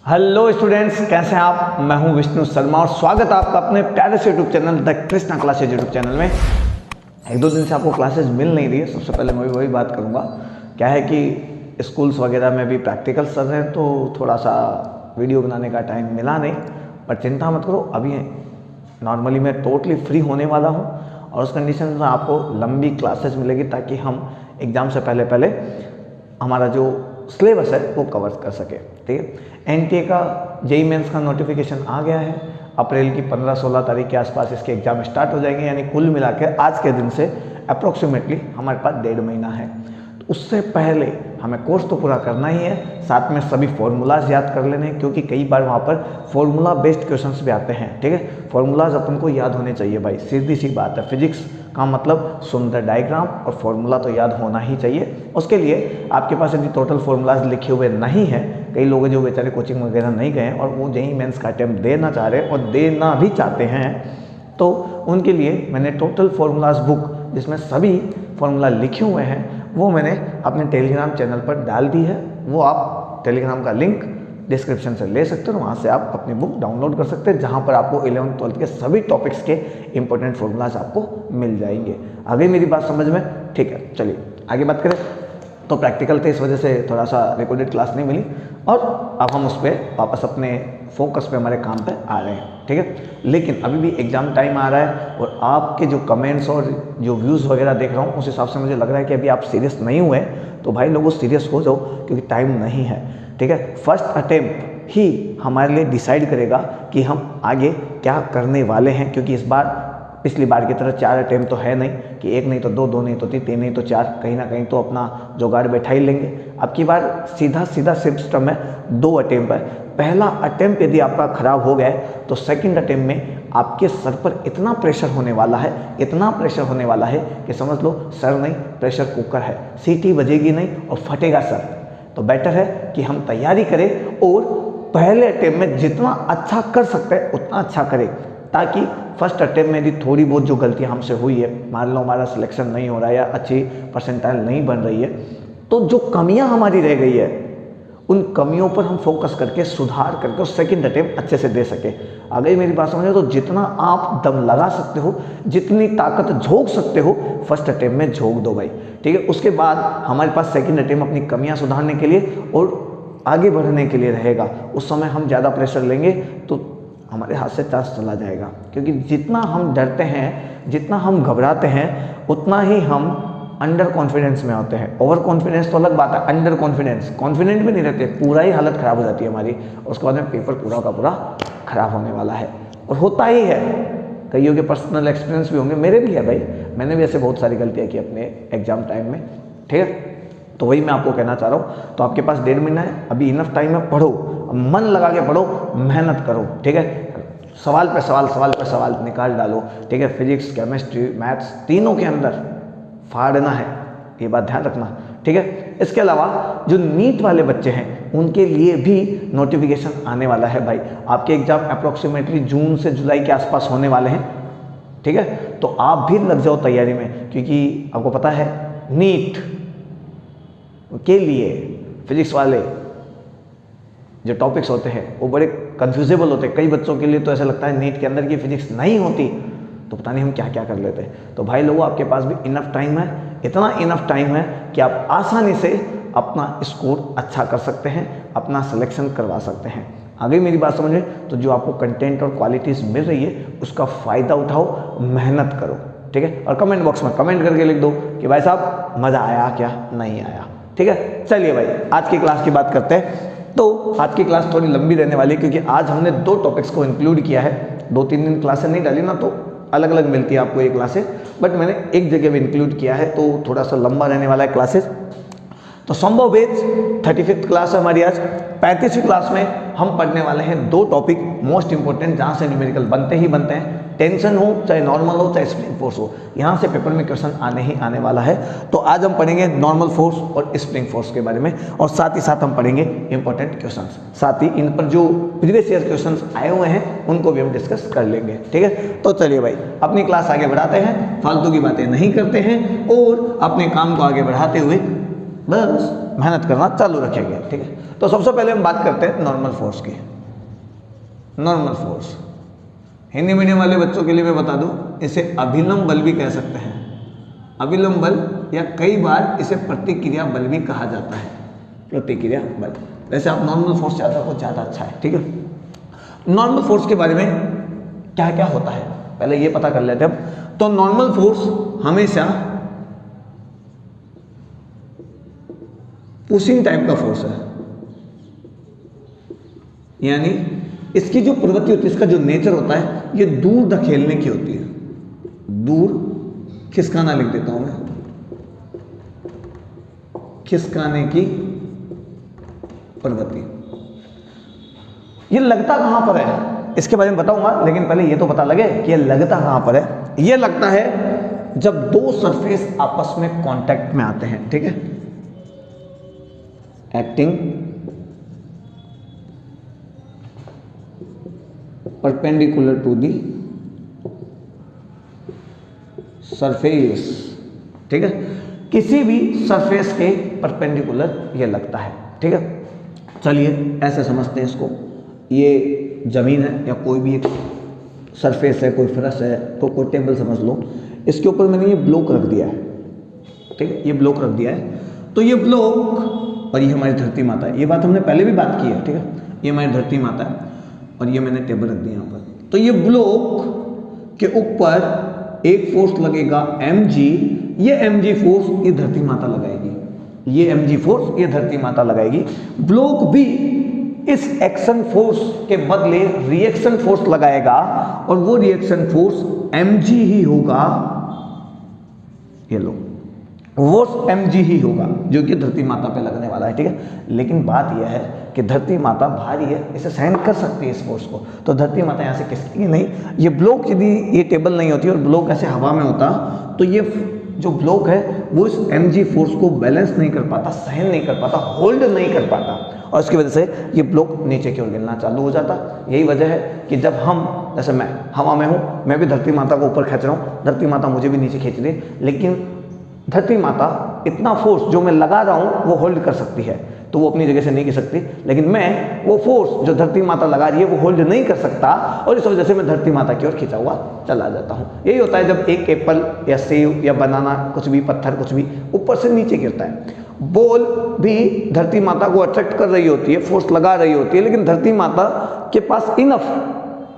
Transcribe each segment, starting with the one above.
Hello students, कैसे हैं आप। मैं हूं विष्णु शर्मा और स्वागत है आपका अपने प्यारे से YouTube channel the Krishna classes YouTube channel में। एक दो दिन से आपको क्लासेज मिल नहीं रही है। सबसे पहले मैं वही बात करूंगा, क्या है कि स्कूल्स वगैरह में भी प्रैक्टिकल्स चल रहे हैं तो थोड़ा सा वीडियो बनाने का टाइम मिला नहीं, पर चिंता मत करो, अभी नॉर्मली मैं टोटली फ्री होने वाला हूँ और उस कंडीशन में आपको लंबी क्लासेज मिलेगी ताकि हम एग्ज़ाम से पहले पहले हमारा जो सिलेबस है वो कवर कर सके। ठीक है, एनटीए का जेई मेंस का नोटिफिकेशन आ गया है। अप्रैल की 15-16 तारीख के आसपास इसके एग्ज़ाम स्टार्ट हो जाएंगे, यानी कुल मिलाकर आज के दिन से अप्रोक्सीमेटली हमारे पास 1.5 महीना है। तो उससे पहले हमें कोर्स तो पूरा करना ही है, साथ में सभी फॉर्मूलाज याद कर लेने हैं, क्योंकि कई बार वहाँ पर फॉर्मूला बेस्ड क्वेश्चंस भी आते हैं। ठीक है, फॉर्मूलाज अपन को याद होने चाहिए भाई, सीधी सी बात है। फिजिक्स का मतलब सुंदर डायग्राम और फॉर्मूला तो याद होना ही चाहिए। उसके लिए आपके पास यदि टोटल फॉर्मूलाज लिखे हुए नहीं है, कई लोग जो बेचारे कोचिंग वगैरह नहीं गए और वो जेईई मेंस का अटेम्प्ट देना चाह रहे हैं और देना भी चाहते हैं, तो उनके लिए मैंने टोटल फॉर्मूलाज बुक जिसमें सभी फॉर्मूला लिखे हुए हैं वो मैंने अपने टेलीग्राम चैनल पर डाल दी है। वो आप टेलीग्राम का लिंक डिस्क्रिप्शन से ले सकते हो, वहाँ से आप अपनी बुक डाउनलोड कर सकते हैं, जहाँ पर आपको 11th-12th के सभी टॉपिक्स के इंपॉर्टेंट फॉर्मूलाज आपको मिल जाएंगे। आ गई मेरी बात समझ में? ठीक है, चलिए आगे बात करें। तो प्रैक्टिकल थे, इस वजह से थोड़ा सा रिकॉर्डेड क्लास नहीं मिली और अब हम उस पर वापस अपने फोकस पे हमारे काम पे आ रहे हैं। ठीक है, लेकिन अभी भी एग्ज़ाम टाइम आ रहा है और आपके जो कमेंट्स और जो व्यूज़ वगैरह देख रहा हूँ उस हिसाब से मुझे लग रहा है कि अभी आप सीरियस नहीं हुए, तो भाई लोगों सीरियस हो जाओ क्योंकि टाइम नहीं है। ठीक है, फर्स्ट अटेम्प्ट ही हमारे लिए डिसाइड करेगा कि हम आगे क्या करने वाले हैं, क्योंकि इस बार पिछली बार की तरह 4 अटेम्प्ट तो है नहीं कि एक नहीं तो दो, दो नहीं तो तीन नहीं तो 4, कहीं ना कहीं तो अपना जुगाड़ बैठा ही लेंगे। अब की बार सीधा सिस्टम है, 2 अटेम्प्ट है। पहला अटेम्प्ट यदि आपका खराब हो गया तो सेकंड अटेम्प्ट में आपके सर पर इतना प्रेशर होने वाला है, इतना प्रेशर होने वाला है कि समझ लो सर नहीं प्रेशर कुकर है, सीटी बजेगी नहीं और फटेगा सर। तो बेटर है कि हम तैयारी करें और पहले अटेम्प्ट में जितना अच्छा कर सकते हैं उतना अच्छा करें, ताकि फर्स्ट अटेम्प्ट में यदि थोड़ी बहुत जो गलतियां हमसे हुई है, मान लो हमारा सिलेक्शन नहीं हो रहा है या अच्छी परसेंटाइल नहीं बन रही है, तो जो कमियां हमारी रह गई है उन कमियों पर हम फोकस करके सुधार करके उस सेकंड अटेम्प्ट अच्छे से दे सके। अगर मेरी बात समझे तो जितना आप दम लगा सकते हो, जितनी ताकत झोंक सकते हो, फर्स्ट अटेम्प्ट में झोंक दो भाई। ठीक है, उसके बाद हमारे पास सेकंड अटेम्प्ट अपनी कमियां सुधारने के लिए और आगे बढ़ने के लिए रहेगा। उस समय हम ज़्यादा प्रेशर लेंगे तो हमारे हाथ से चांस चला जाएगा, क्योंकि जितना हम डरते हैं, जितना हम घबराते हैं, उतना ही हम अंडर कॉन्फिडेंस में होते हैं। ओवर कॉन्फिडेंस तो अलग बात है, अंडर कॉन्फिडेंस, कॉन्फिडेंट भी नहीं रहते, पूरा ही हालत खराब हो जाती है हमारी। उसके बाद में पेपर पूरा का पूरा खराब होने वाला है और होता ही है। कईयों के पर्सनल एक्सपीरियंस भी होंगे, मेरे भी है भाई, मैंने भी ऐसे बहुत सारी गलतियाँ की अपने एग्जाम टाइम में। ठीक है, तो वही मैं आपको कहना चाह रहा हूँ। तो आपके पास 1.5 महीना है, अभी इनफ टाइम है, पढ़ो, मन लगा के पढ़ो, मेहनत करो। ठीक है, सवाल पे सवाल निकाल डालो। ठीक है, फिजिक्स, केमिस्ट्री, मैथ्स तीनों के अंदर फाड़ना है, ये बात ध्यान रखना। ठीक है, इसके अलावा जो नीट वाले बच्चे हैं उनके लिए भी नोटिफिकेशन आने वाला है भाई। आपके एग्जाम अप्रोक्सीमेटली जून से जुलाई के आसपास होने वाले हैं। ठीक है, तो आप भी लग जाओ तैयारी में, क्योंकि आपको पता है नीट के लिए फिजिक्स वाले जो टॉपिक्स होते हैं वो बड़े कंफ्यूजेबल होते हैं। कई बच्चों के लिए तो ऐसा लगता है नीट के अंदर की फिजिक्स नहीं होती तो पता नहीं हम क्या क्या कर लेते हैं। तो भाई लोगों, आपके पास भी इनफ टाइम है, इतना इनफ टाइम है कि आप आसानी से अपना स्कोर अच्छा कर सकते हैं, अपना सिलेक्शन करवा सकते हैं। आगे मेरी बात समझे तो जो आपको कंटेंट और क्वालिटीज़ मिल रही है उसका फ़ायदा उठाओ, मेहनत करो। ठीक है, और कमेंट बॉक्स में कमेंट करके लिख दो कि भाई साहब मज़ा आया क्या नहीं आया। ठीक है, चलिए भाई आज की क्लास की बात करते हैं। तो आज की क्लास थोड़ी लंबी रहने वाली है, क्योंकि आज हमने 2 टॉपिक्स को इंक्लूड किया है। 2-3 दिन क्लासें नहीं डाली ना, तो अलग अलग मिलती है आपको ये क्लासें, बट मैंने एक जगह में इंक्लूड किया है, तो थोड़ा सा लंबा रहने वाला है क्लासेस। तो संभव बेच 35th क्लास है हमारी आज। 35वीं क्लास में हम पढ़ने वाले हैं 2 टॉपिक मोस्ट इंपॉर्टेंट, जहाँ से न्यूमेरिकल बनते ही बनते हैं। टेंशन हो चाहे नॉर्मल हो चाहे स्प्रिंग फोर्स हो, यहाँ से पेपर में क्वेश्चन आने ही आने वाला है। तो आज हम पढ़ेंगे नॉर्मल फोर्स और स्प्रिंग फोर्स के बारे में, और साथ ही साथ हम पढ़ेंगे इंपॉर्टेंट क्वेश्चंस। साथ ही इन पर जो प्रीवियस ईयर क्वेश्चंस आए हुए हैं उनको भी हम डिस्कस कर लेंगे। ठीक है, तो चलिए भाई अपनी क्लास आगे बढ़ाते हैं, फालतू की बातें नहीं करते हैं और अपने काम को आगे बढ़ाते हुए बस मेहनत करना चालू रखेंगे, ठीक है। तो सबसे पहले हम बात करते हैं नॉर्मल फोर्स की। नॉर्मल फोर्स हिंदी मीडियम वाले बच्चों के लिए मैं बता दूं, इसे अभिलंब बल भी कह सकते हैं, अभिलंब बल, या कई बार इसे प्रतिक्रिया बल भी कहा जाता है, प्रतिक्रिया बल। वैसे आप नॉर्मल फोर्स ज़्यादा अच्छा है, ठीक है। नॉर्मल फोर्स के बारे में क्या क्या होता है पहले ये पता कर लेते हैं। तो नॉर्मल फोर्स हमेशा पुशिंग टाइप का फोर्स है, यानी इसकी जो प्रवृत्ति होती है, इसका जो नेचर होता है, ये दूर धकेलने की होती है। दूर खिसकाना लिख देता हूं मैं, खिसकाने की प्रवृत्ति। ये लगता कहां पर है इसके बारे में बताऊंगा, लेकिन पहले ये तो पता लगे कि ये लगता कहां पर है। ये लगता है जब दो सरफेस आपस में कांटेक्ट में आते हैं, ठीक है। Acting perpendicular to the surface, ठीक है। किसी भी सरफेस के परपेंडिकुलर ये लगता है, ठीक है। चलिए ऐसे समझते हैं इसको, ये जमीन है या कोई भी एक सरफेस है, कोई फर्श है, तो कोई टेबल समझ लो, इसके ऊपर मैंने ये ब्लॉक रख दिया है, ठीक है। ये ब्लॉक रख दिया है, तो ये ब्लॉक और ये हमारी धरती माता है। ये बात हमने पहले भी बात की है, ठीक है। ये हमारी धरती माता है और ये मैंने टेबल रख दिया यहाँ पर। तो ये ब्लॉक के ऊपर एक फोर्स लगेगा mg, ये mg फोर्स ये धरती माता लगाएगी, ये mg फोर्स ये धरती माता लगाएगी। ब्लॉक भी इस एक्शन फोर्स के बदले रिएक्शन फोर्स लगाएगा और वो रिएक्शन फोर्स mg ही होगा, ये लो, वो mg ही होगा जो कि धरती माता पे लगने वाला है, ठीक है। लेकिन बात यह है कि धरती माता भारी है, इसे सहन कर सकती है इस फोर्स को, तो धरती माता यहाँ से खिसकेगी नहीं। ये ब्लॉक, यदि ये टेबल नहीं होती और ब्लॉक ऐसे हवा में होता, तो ये जो ब्लॉक है वो इस mg फोर्स को बैलेंस नहीं कर पाता, सहन नहीं कर पाता, होल्ड नहीं कर पाता, और इसकी वजह से ये ब्लॉक नीचे की ओर गिरना चालू हो जाता। यही वजह है कि जब हम, जैसे मैं हवा में हूँ, मैं भी धरती माता को ऊपर खींच रहा हूँ, धरती माता मुझे भी नीचे खींच रही है, लेकिन धरती माता इतना फोर्स जो मैं लगा रहा हूँ वो होल्ड कर सकती है, तो वो अपनी जगह से नहीं गिर सकती। लेकिन मैं वो फोर्स जो धरती माता लगा रही है वो होल्ड नहीं कर सकता, और इस वजह से मैं धरती माता की ओर खिंचा हुआ चला जाता हूँ। यही होता है जब एक एप्पल या सेब या बनाना, कुछ भी पत्थर, कुछ भी ऊपर से नीचे गिरता है। बॉल भी धरती माता को अट्रैक्ट कर रही होती है, फोर्स लगा रही होती है, लेकिन धरती माता के पास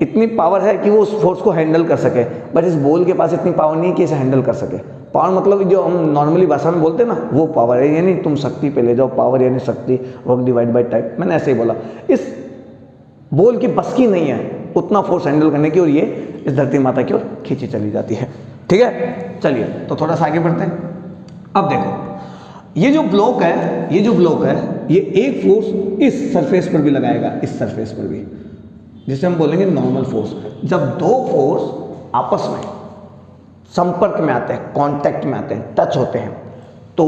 इतनी पावर है कि वो उस फोर्स को हैंडल कर सके, बट इस बॉल के पास इतनी पावर नहीं है कि इसे हैंडल कर सके। पावर मतलब जो हम नॉर्मली भाषा में बोलते हैं ना, वो पावर है, यानी तुम शक्ति पे ले जाओ, पावर यानी शक्ति, वर्क डिवाइड बाय टाइम, मैंने ऐसे ही बोला। इस बॉल की बस की नहीं है उतना फोर्स हैंडल करने की, और ये इस धरती माता की ओर खींची चली जाती है, ठीक है। चलिए तो थोड़ा सा आगे बढ़ते हैं। अब देखो, ये जो ब्लॉक है, ये एक फोर्स इस सरफेस पर भी लगाएगा, इस सरफेस पर भी, जिसे हम बोलेंगे नॉर्मल फोर्स। जब दो फोर्स आपस में संपर्क में आते हैं, कांटेक्ट में आते हैं, टच होते हैं, तो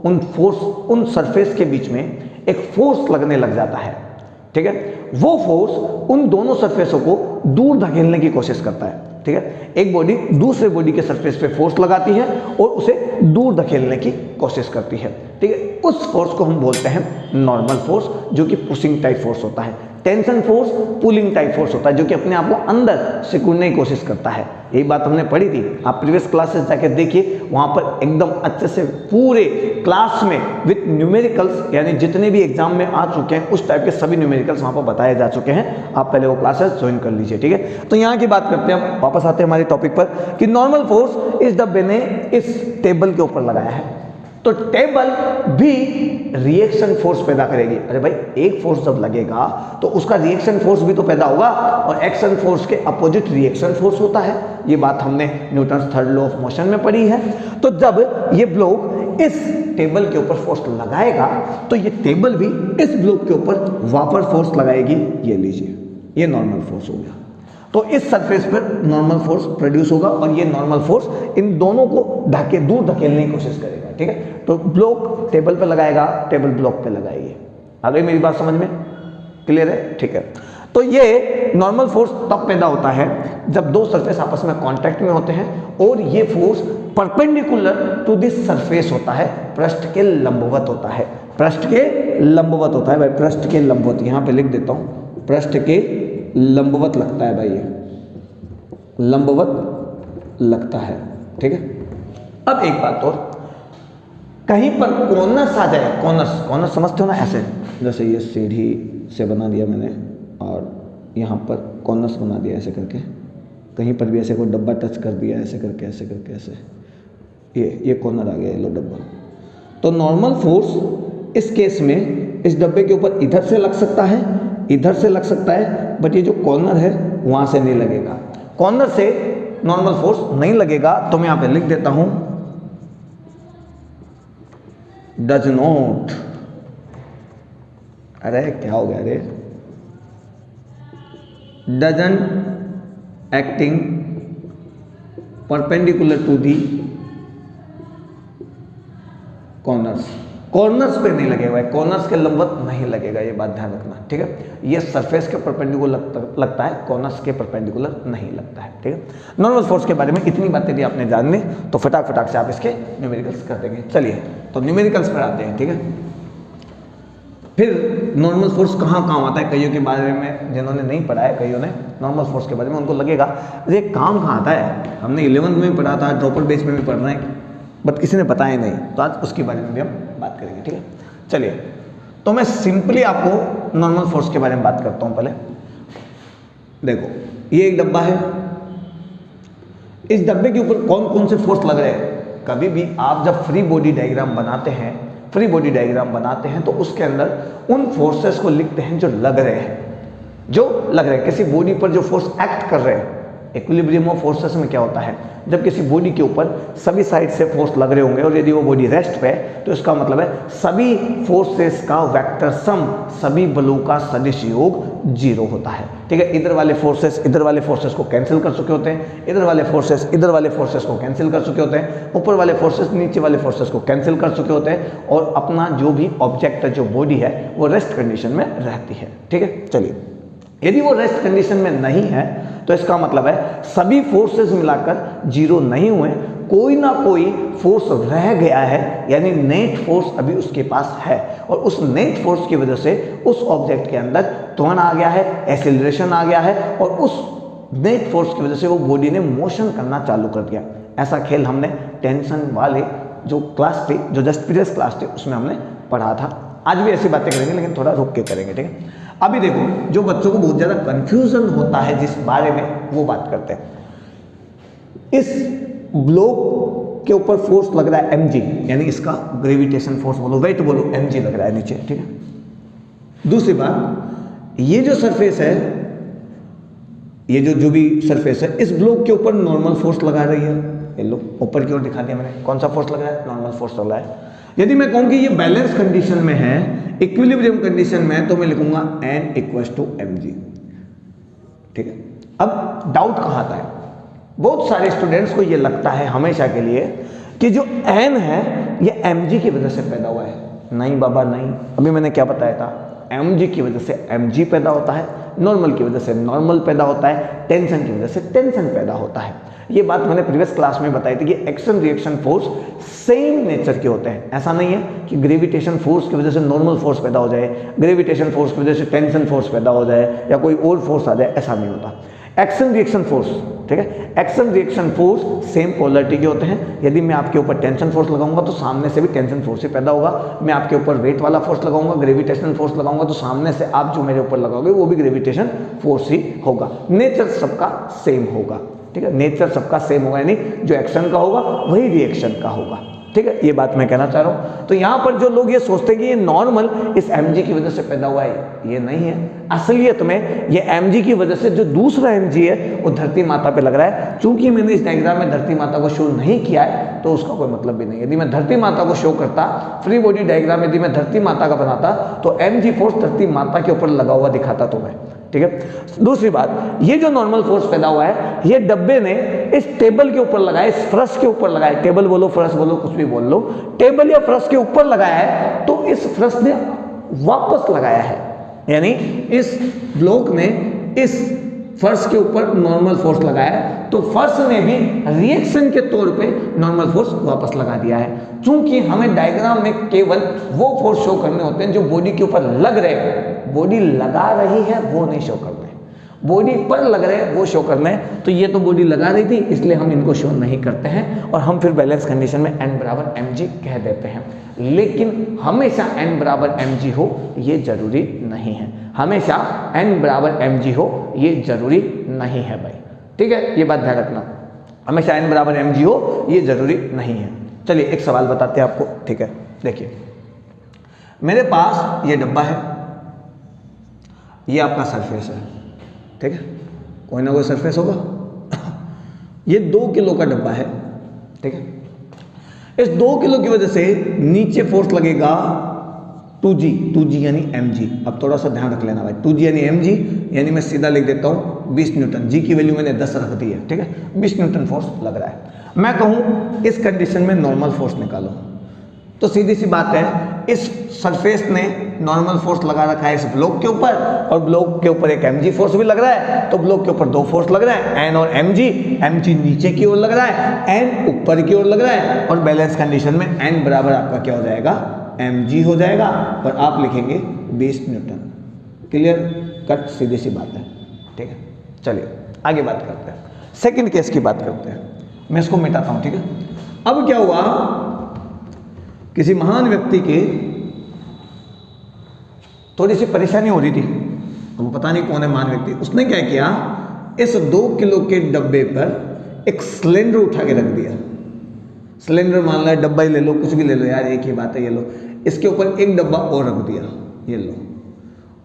उन सरफेस के बीच में एक फोर्स लगने लग जाता है, ठीक है। वो फोर्स उन दोनों सरफेसों को दूर धकेलने की कोशिश करता है, ठीक है। एक बॉडी दूसरे बॉडी के सरफेस पे फोर्स लगाती है और उसे दूर धकेलने की कोशिश करती है, ठीक है। उस फोर्स को हम बोलते हैं नॉर्मल फोर्स, जो कि पुशिंग टाइप फोर्स होता है। Tension force pulling type force होता है, जो कि अपने आप को अंदर सिकुड़ने की कोशिश करता है। यही बात हमने पढ़ी थी, आप प्रीवियस क्लासेस जाके देखिए, वहां पर एकदम अच्छे से पूरे क्लास में विथ न्यूमेरिकल्स, यानी जितने भी एग्जाम में आ चुके हैं उस टाइप के सभी न्यूमेरिकल्स वहां पर बताए जा चुके हैं। आप पहले वो क्लासेस ज्वाइन कर लीजिए, ठीक है। तो यहाँ की बात करते हैं, वापस आते हैं हमारे टॉपिक पर कि नॉर्मल फोर्स इस डब्बे ने इस टेबल के ऊपर लगाया है, तो टेबल भी रिएक्शन फोर्स पैदा करेगी। अरे भाई, एक फोर्स जब लगेगा तो उसका रिएक्शन फोर्स भी तो पैदा होगा, और एक्शन फोर्स के अपोजिट रिएक्शन फोर्स होता है। ये बात हमने Newton third law of motion में पढ़ी है। तो जब ये ब्लॉक इस टेबल के ऊपर फोर्स लगाएगा तो ये टेबल भी इस ब्लॉक के ऊपर वापस फोर्स लगाएगी। ये लीजिए, ये नॉर्मल फोर्स हो गया। तो इस सरफेस पर नॉर्मल फोर्स प्रोड्यूस होगा, और ये नॉर्मल फोर्स इन दोनों को दूर धकेलने की कोशिश करेगा, ठीक है। तो ब्लॉक टेबल पे लगाएगा, टेबल ब्लॉक पे लगाएगी। आ गई मेरी बात समझ में? क्लियर है? ठीक है। तो ये नॉर्मल फोर्स तब पैदा होता है जब दो सरफेस आपस में कांटेक्ट में होते हैं और ये force perpendicular to this surface होता है, पृष्ठ के लंबवत होता है, पृष्ठ के लंबवत होता है भाई, पृष्ठ के लंबवत, यहाँ पे लिख देता हूँ, पृष्ठ के लंबवत लगता है भाई, ये लंबवत लगता है, ठीक है। अब एक बात और, कहीं पर कॉर्नर्स आ जाए, कॉर्नर्स समझते हो ना, ऐसे जैसे ये सीढ़ी से बना दिया मैंने और यहाँ पर कॉर्नर्स बना दिया ऐसे करके, कहीं पर भी ऐसे कोई डब्बा टच कर दिया ऐसे करके, ऐसे करके, ऐसे ये कॉर्नर आ गया, ये लो डब्बा। तो नॉर्मल फोर्स इस केस में इस डब्बे के ऊपर इधर से लग सकता है, इधर से लग सकता है, बट ये जो कॉर्नर है वहाँ से नहीं लगेगा, कॉर्नर से नॉर्मल फोर्स नहीं लगेगा। तो मैं यहाँ पे लिख देता हूँ डज नॉट, अरे क्या हो गया रे, doesn't acting perpendicular to the corners, corners पे नहीं लगेगा, कॉर्नर्स के लंबवत नहीं लगेगा, ये बात ध्यान रखना, ठीक है। ये सरफेस के परपेंडिकुलर लगता है, कॉर्नर्स के परपेंडिकुलर नहीं लगता है, ठीक है। नॉर्मल फोर्स के बारे में इतनी बातें यदि आपने जान ली तो फटाक से आप इसके न्यूमेरिकल्स कर देंगे। चलिए तो न्यूमेरिकल्स पर आते हैं, ठीक है। फिर नॉर्मल फोर्स कहाँ काम आता है, कईयों के बारे में जिन्होंने नहीं पढ़ा है, कईयों ने नॉर्मल फोर्स के बारे में उनको लगेगा ये काम कहाँ आता है, हमने 11th में भी पढ़ा था, ड्रॉपर बेस में भी पढ़ रहे हैं, बट किसी ने बताया नहीं, तो आज उसके बारे में भी हम बात करेंगे, ठीक है। चलिए तो मैं सिंपली आपको नॉर्मल फोर्स के बारे में बात करता हूँ। पहले देखो, ये एक डब्बा है, इस डब्बे के ऊपर कौन कौन से फोर्स लग रहे हैं। कभी भी आप जब फ्री बॉडी डायग्राम बनाते हैं, फ्री बॉडी डायग्राम बनाते हैं तो उसके अंदर उन फोर्सेस को लिखते हैं जो लग रहे हैं, जो लग रहे हैं, किसी बॉडी पर जो फोर्स एक्ट कर रहे हैं। इक्विलिब्रियम ऑफ फोर्सेस में क्या होता है, जब किसी बॉडी के ऊपर सभी साइड से फोर्स लग रहे होंगे और यदि वो बॉडी रेस्ट पे है तो इसका मतलब है सभी फोर्सेस का वेक्टर सम, सभी बलों का सदिश योग 0 होता है, ठीक है। इधर वाले फोर्सेस को कैंसिल कर चुके होते हैं, इधर वाले फोर्सेस को कैंसिल कर चुके होते हैं, ऊपर वाले फोर्सेस नीचे वाले फोर्सेस को कैंसिल कर चुके होते हैं, और अपना जो भी ऑब्जेक्ट है, जो बॉडी है, वो रेस्ट कंडीशन में रहती है, ठीक है। चलिए, यदि वो रेस्ट कंडीशन में नहीं है तो इसका मतलब है सभी फोर्सेस मिलाकर 0 नहीं हुए, कोई ना कोई फोर्स रह गया है, यानी नेट फोर्स अभी उसके पास है, और उस नेट फोर्स की वजह से उस ऑब्जेक्ट के अंदर त्वरण आ गया है, एक्सेलरेशन आ गया है, और उस नेट फोर्स की वजह से वो बॉडी ने मोशन करना चालू कर दिया। ऐसा खेल हमने टेंशन वाले जो क्लास थी, जो जस्ट प्रीवियस क्लास थी, उसमें हमने पढ़ा था। आज भी ऐसी बातें करेंगे लेकिन थोड़ा रुक के करेंगे, ठीक है। अभी देखो, जो बच्चों को बहुत ज़्यादा कंफ्यूजन होता है जिस बारे में, वो बात करते हैं। इस ब्लॉक के ऊपर फोर्स लग रहा है mg, यानी इसका ग्रेविटेशन फोर्स बोलो, वेट बोलो, mg लग रहा है नीचे, ठीक है। दूसरी बात, ये जो सरफेस है, ये जो भी सरफेस है, इस ब्लॉक के ऊपर नॉर्मल फोर्स लगा रही है, ये लो ऊपर की ओर दिखा दिया मैंने, कौन सा फोर्स लग रहा है, नॉर्मल फोर्स लग रहा है। यदि मैं कहूँ कि ये बैलेंस कंडीशन में है, इक्विलिब्रियम कंडीशन में है, तो मैं लिखूंगा n = mg, ठीक है। अब डाउट कहाँ आता है, बहुत सारे स्टूडेंट्स को ये लगता है हमेशा के लिए कि जो n है ये mg की वजह से पैदा हुआ है। नहीं बाबा नहीं, अभी मैंने क्या बताया था, mg की वजह से mg पैदा होता है, नॉर्मल की वजह से नॉर्मल पैदा होता है, टेंशन की वजह से टेंशन पैदा होता है। ये बात मैंने प्रीवियस क्लास में बताई थी कि action reaction force same nature के होते हैं। ऐसा नहीं है कि ग्रेविटेशन फोर्स की वजह से नॉर्मल फोर्स पैदा हो जाए, ग्रेविटेशन फोर्स की वजह से टेंशन फोर्स पैदा हो जाए, या कोई और फोर्स आ जाए, ऐसा नहीं होता। एक्शन रिएक्शन फोर्स, ठीक है, action reaction force same polarity के होते हैं। यदि मैं आपके ऊपर टेंशन फोर्स लगाऊंगा तो सामने से भी टेंशन फोर्स ही पैदा होगा। मैं आपके ऊपर वेट वाला फोर्स लगाऊंगा, ग्रेविटेशनल फोर्स लगाऊंगा, तो सामने से आप जो मेरे ऊपर लगाओगे वो भी ग्रेविटेशन फोर्स ही होगा। नेचर सबका सेम होगा, ठीक है, नेचर सबका सेम होगा, यानी जो एक्शन का होगा वही रिएक्शन का होगा, ठीक है। ये बात मैं कहना चाह रहा हूँ। तो यहाँ पर जो लोग ये सोचते हैं कि ये नॉर्मल इस mg की वजह से पैदा हुआ है, ये नहीं है। असलियत में ये mg की वजह से जो दूसरा mg है वो धरती माता पे लग रहा है। चूंकि मैंने इस डायग्राम में धरती माता को शो नहीं किया है तो उसका कोई मतलब भी नहीं। यदि मैं धरती माता को शो करता, फ्री बॉडी डायग्राम यदि मैं धरती माता का बनाता, तो mg फोर्स धरती माता के ऊपर लगा हुआ दिखाता तुम्हें, ठीक है। दूसरी बात, ये जो नॉर्मल फोर्स पैदा हुआ है ये डब्बे ने इस टेबल के ऊपर लगाया, इस फर्श के ऊपर लगाया, टेबल बोलो फर्श बोलो कुछ भी बोल लो, टेबल या फर्श के ऊपर लगाया है, तो इस फर्श ने वापस लगाया है, यानी इस ब्लॉक ने इस फर्श के ऊपर नॉर्मल फोर्स लगाया है, तो फर्श ने भी रिएक्शन के तौर पे नॉर्मल फोर्स वापस लगा दिया है। चूंकि हमें डायग्राम में केवल वो फोर्स शो करने होते हैं जो बॉडी के ऊपर लग रहे हैं, बॉडी लगा रही है वो नहीं शो करते, बॉडी पर लग रहे हैं वो शो करना है। तो ये तो बॉडी लगा रही थी, इसलिए हम इनको शो नहीं करते हैं और हम फिर बैलेंस कंडीशन में n बराबर mg कह देते हैं। लेकिन हमेशा n बराबर mg हो ये जरूरी नहीं है, हमेशा n बराबर mg हो ये जरूरी नहीं है भाई, ठीक है, ये बात ध्यान रखना, हमेशा n बराबर mg हो ये जरूरी नहीं है। चलिए एक सवाल बताते हैं आपको, ठीक है। देखिए मेरे पास ये डब्बा है, ये आपका सरफेस है, ठीक है, कोई ना कोई सरफेस होगा। ये 2 किलो का डब्बा है, ठीक है। इस 2 किलो की वजह से नीचे फोर्स लगेगा 2g यानी mg। अब थोड़ा सा ध्यान रख लेना भाई, 2g यानी mg, यानी मैं सीधा लिख देता हूँ 20 न्यूटन। g की वैल्यू मैंने 10 रख दी है, ठीक है, 20 न्यूटन फोर्स लग रहा है। मैं कहूँ इस कंडीशन में नॉर्मल फोर्स निकालो, तो सीधी सी बात है, इस सरफेस ने नॉर्मल फोर्स लगा रखा है इस ब्लॉक के ऊपर, और ब्लॉक के ऊपर एक mg फोर्स भी लग रहा है, तो ब्लॉक के ऊपर 2 फोर्स लग रहा है, n और mg नीचे की ओर लग रहा है, n ऊपर की ओर लग रहा है, और बैलेंस कंडीशन में n बराबर आपका क्या हो जाएगा, mg हो जाएगा, और आप लिखेंगे 20 न्यूटन। क्लियर कट, सीधी सी बात है, ठीक है। चलिए आगे बात करते हैं, सेकेंड केस की बात करते हैं। मैं इसको मिटाता हूं, ठीक है। अब क्या हुआ, किसी महान व्यक्ति के थोड़ी सी परेशानी हो रही थी, वो पता नहीं कौन है महान व्यक्ति, उसने क्या किया, इस 2 किलो के डब्बे पर एक सिलेंडर उठा के रख दिया। सिलेंडर मान लो, डब्बा ही ले लो, कुछ भी ले लो यार, एक ही बात है, ये लो, इसके ऊपर एक डब्बा और रख दिया, ये लो,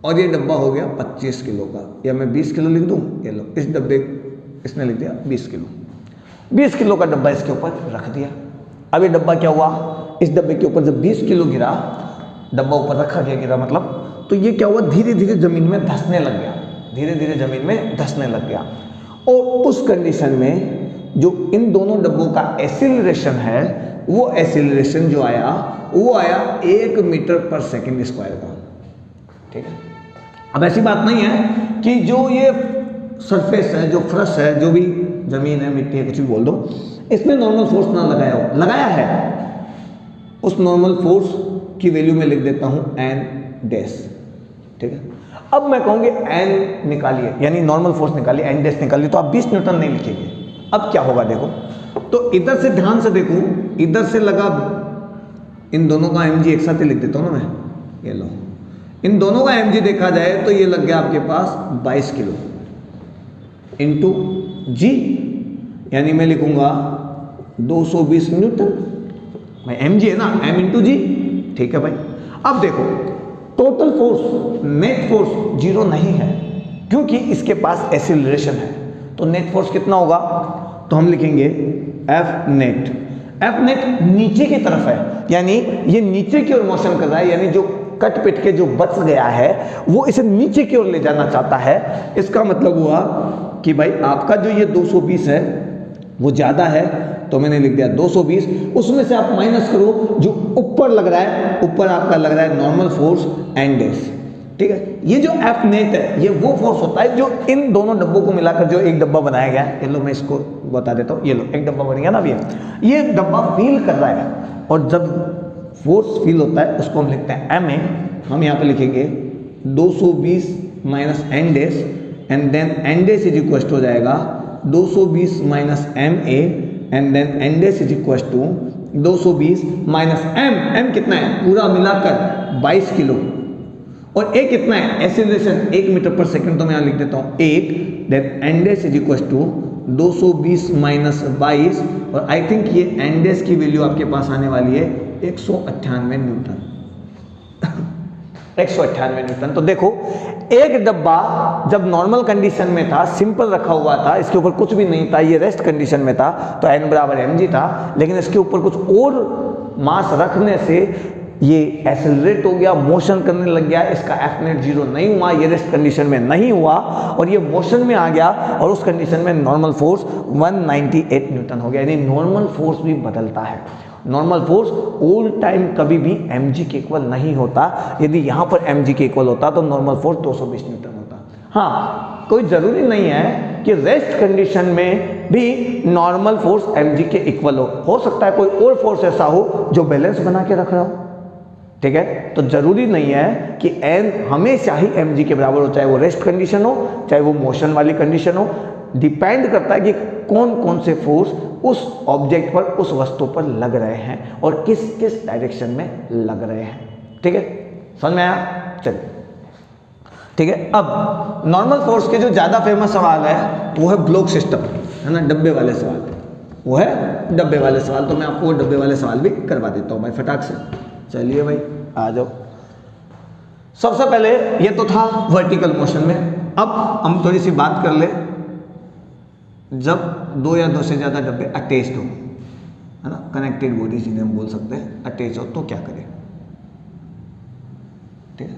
और ये डब्बा हो गया 25 किलो का, या मैं 20 किलो लिख दूं, ये लो, इस डब्बे इसने लिख दिया 20 किलो, 20 किलो का डब्बा इसके ऊपर रख दिया। अब ये डब्बा क्या हुआ, इस डब्बे के ऊपर जब 20 किलो गिरा, डब्बा ऊपर रखा गया, गिरा मतलब, तो ये क्या हुआ, धीरे धीरे जमीन में धंसने लग गया, धीरे धीरे जमीन में धंसने लग गया। और उस कंडीशन में जो इन दोनों डब्बों का एक्सीलरेशन है, वो एक्सीलरेशन जो आया, वो आया 1 मीटर पर सेकेंड स्क्वायर का, ठीक है। अब ऐसी बात नहीं है कि जो ये सरफेस है, जो फर्श है, जो भी जमीन है, मिट्टी है, कुछ भी बोल दो, इसमें नॉर्मल फोर्स ना लगाया हो, लगाया है, उस नॉर्मल फोर्स की वैल्यू में लिख देता हूं n डैश, ठीक है। अब मैं कहूंगी n निकालिए, यानी नॉर्मल फोर्स निकालिए, n डैश निकालिए, तो आप 20 न्यूटन नहीं लिखेंगे। अब क्या होगा देखो, तो इधर से ध्यान से देखूं, इधर से लगा, इन दोनों का mg एक साथ ही लिख देता हूं ना मैं, ये लो, इन दोनों का mg देखा जाए तो ये लग गया आपके पास 22 किलो इंटू g, यानी मैं लिखूंगा 220 न्यूटन, भाई mg है ना, m इंटू जी, ठीक है भाई। अब देखो टोटल फोर्स, नेट फोर्स 0 नहीं है, क्योंकि इसके पास एक्सीलरेशन है, तो नेट फोर्स कितना होगा, तो हम लिखेंगे F नेट। F नेट नीचे की तरफ है, यानी ये नीचे की ओर मोशन कर रहा है, यानी जो कट पिट के जो बच गया है वो इसे नीचे की ओर ले जाना चाहता है। इसका मतलब हुआ कि भाई आपका जो ये 220 है वो ज़्यादा है, तो मैंने लिख दिया 220, उसमें से आप माइनस करो जो ऊपर लग रहा है, ऊपर आपका लग रहा है नॉर्मल फोर्स n डैश, ठीक है। ये जो F नेट है ये वो फोर्स होता है जो इन दोनों डब्बों को मिलाकर जो एक डब्बा बनाया गया है, ये लो मैं इसको बता देता हूँ, ये लो एक डब्बा बन गया ना, अभी ये डब्बा फील कर रहा है, और जब फोर्स फील होता है उसको हम लिखते हैं ma, हम यहाँ पे लिखेंगे 220 minus n dash, and then n dash is equal हो जाएगा 220 minus ma, and then n dash is equal to 220 minus m कितना है पूरा मिलाकर 22 किलो, और a कितना है एक्सीलरेशन 1 मीटर पर सेकंड, तो मैं यहाँ लिख देता हूँ 1, then n dash is equal to 220 minus 22, और आई थिंक ये n डैश की वैल्यू आपके पास आने वाली है 198 न्यूटन 198 न्यूटन। तो देखो एक डब्बा जब नॉर्मल कंडीशन में था, सिंपल रखा हुआ था, इसके ऊपर कुछ भी नहीं था, ये रेस्ट कंडीशन में था, तो n बराबर mg था, लेकिन इसके ऊपर कुछ और मास रखने से ये एक्सेलरेट हो गया, मोशन करने लग गया, इसका F नेट 0 नहीं हुआ, ये रेस्ट कंडीशन में नहीं हुआ और ये मोशन में आ गया, और उस कंडीशन में नॉर्मल फोर्स 198 न्यूटन हो गया। यानी नॉर्मल फोर्स भी बदलता है, नॉर्मल फोर्स ऑल टाइम कभी भी mg के इक्वल नहीं होता। यदि यहाँ पर mg के इक्वल होता तो नॉर्मल फोर्स 220 न्यूटन होता। हाँ, कोई ज़रूरी नहीं है कि रेस्ट कंडीशन में भी नॉर्मल फोर्स mg के इक्वल हो सकता है कोई और फोर्स ऐसा हो जो बैलेंस बना के रख रहा हो, ठीक है। तो जरूरी नहीं है कि n हमेशा ही mg के बराबर हो, चाहे वो रेस्ट कंडीशन हो चाहे वो मोशन वाली कंडीशन हो। डिपेंड करता है कि कौन कौन से फोर्स उस ऑब्जेक्ट पर, उस वस्तु पर लग रहे हैं और किस किस डायरेक्शन में लग रहे हैं, ठीक है। समझ में आया? चलिए, ठीक है। अब नॉर्मल फोर्स के जो ज़्यादा फेमस सवाल है वो है ब्लॉक सिस्टम, है ना, डब्बे वाले सवाल, वो है डब्बे वाले सवाल। तो मैं आपको डब्बे वाले सवाल भी करवा देता हूँ भाई फटाक से। चलिए भाई आ जाओ। सबसे पहले ये तो था वर्टिकल मोशन में। अब हम थोड़ी सी बात कर ले, जब दो या दो से ज़्यादा डब्बे अटैच्ड हो, है ना, कनेक्टेड बॉडी जिन्हें हम बोल सकते हैं, अटैच हो तो क्या करें, ठीक है।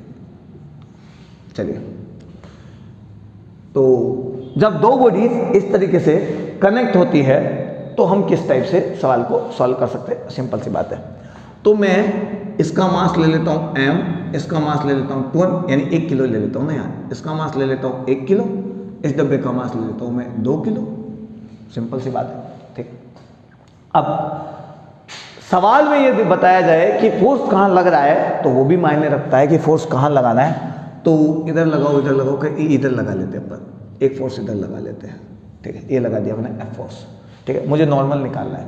चलिए, तो जब दो बॉडीज इस तरीके से कनेक्ट होती है तो हम किस टाइप से सवाल को सॉल्व कर सकते हैं? सिंपल सी बात है। तो मैं इसका मास ले लेता हूँ m, इसका मास ले लेता हूँ 2 यानी 1 किलो ले लेता हूँ ना यार, इसका मास ले लेता हूँ 1 किलो, इस डब्बे का मास ले लेता हूँ मैं 2 किलो। सिंपल सी बात है, ठीक। अब सवाल में ये बताया जाए कि फोर्स कहाँ लग रहा है तो वो भी मायने रखता है कि फोर्स कहाँ लगाना है। तो इधर लगाओ इधर लगाओ, कि इधर लगा लेते हैं अपन, एक फोर्स इधर लगा लेते हैं, ठीक है। ये लगा दिया मैंने F फोर्स, ठीक है। मुझे नॉर्मल निकालना है,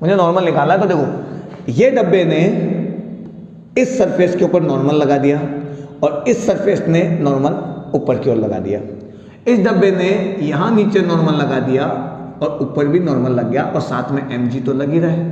मुझे नॉर्मल निकालना है। तो देखो, ये डब्बे ने इस सरफेस के ऊपर नॉर्मल लगा दिया और इस सरफेस ने नॉर्मल ऊपर की ओर लगा दिया। इस डब्बे ने यहाँ नीचे नॉर्मल लगा दिया और ऊपर भी नॉर्मल लग गया और साथ में mg तो लग ही रहा है,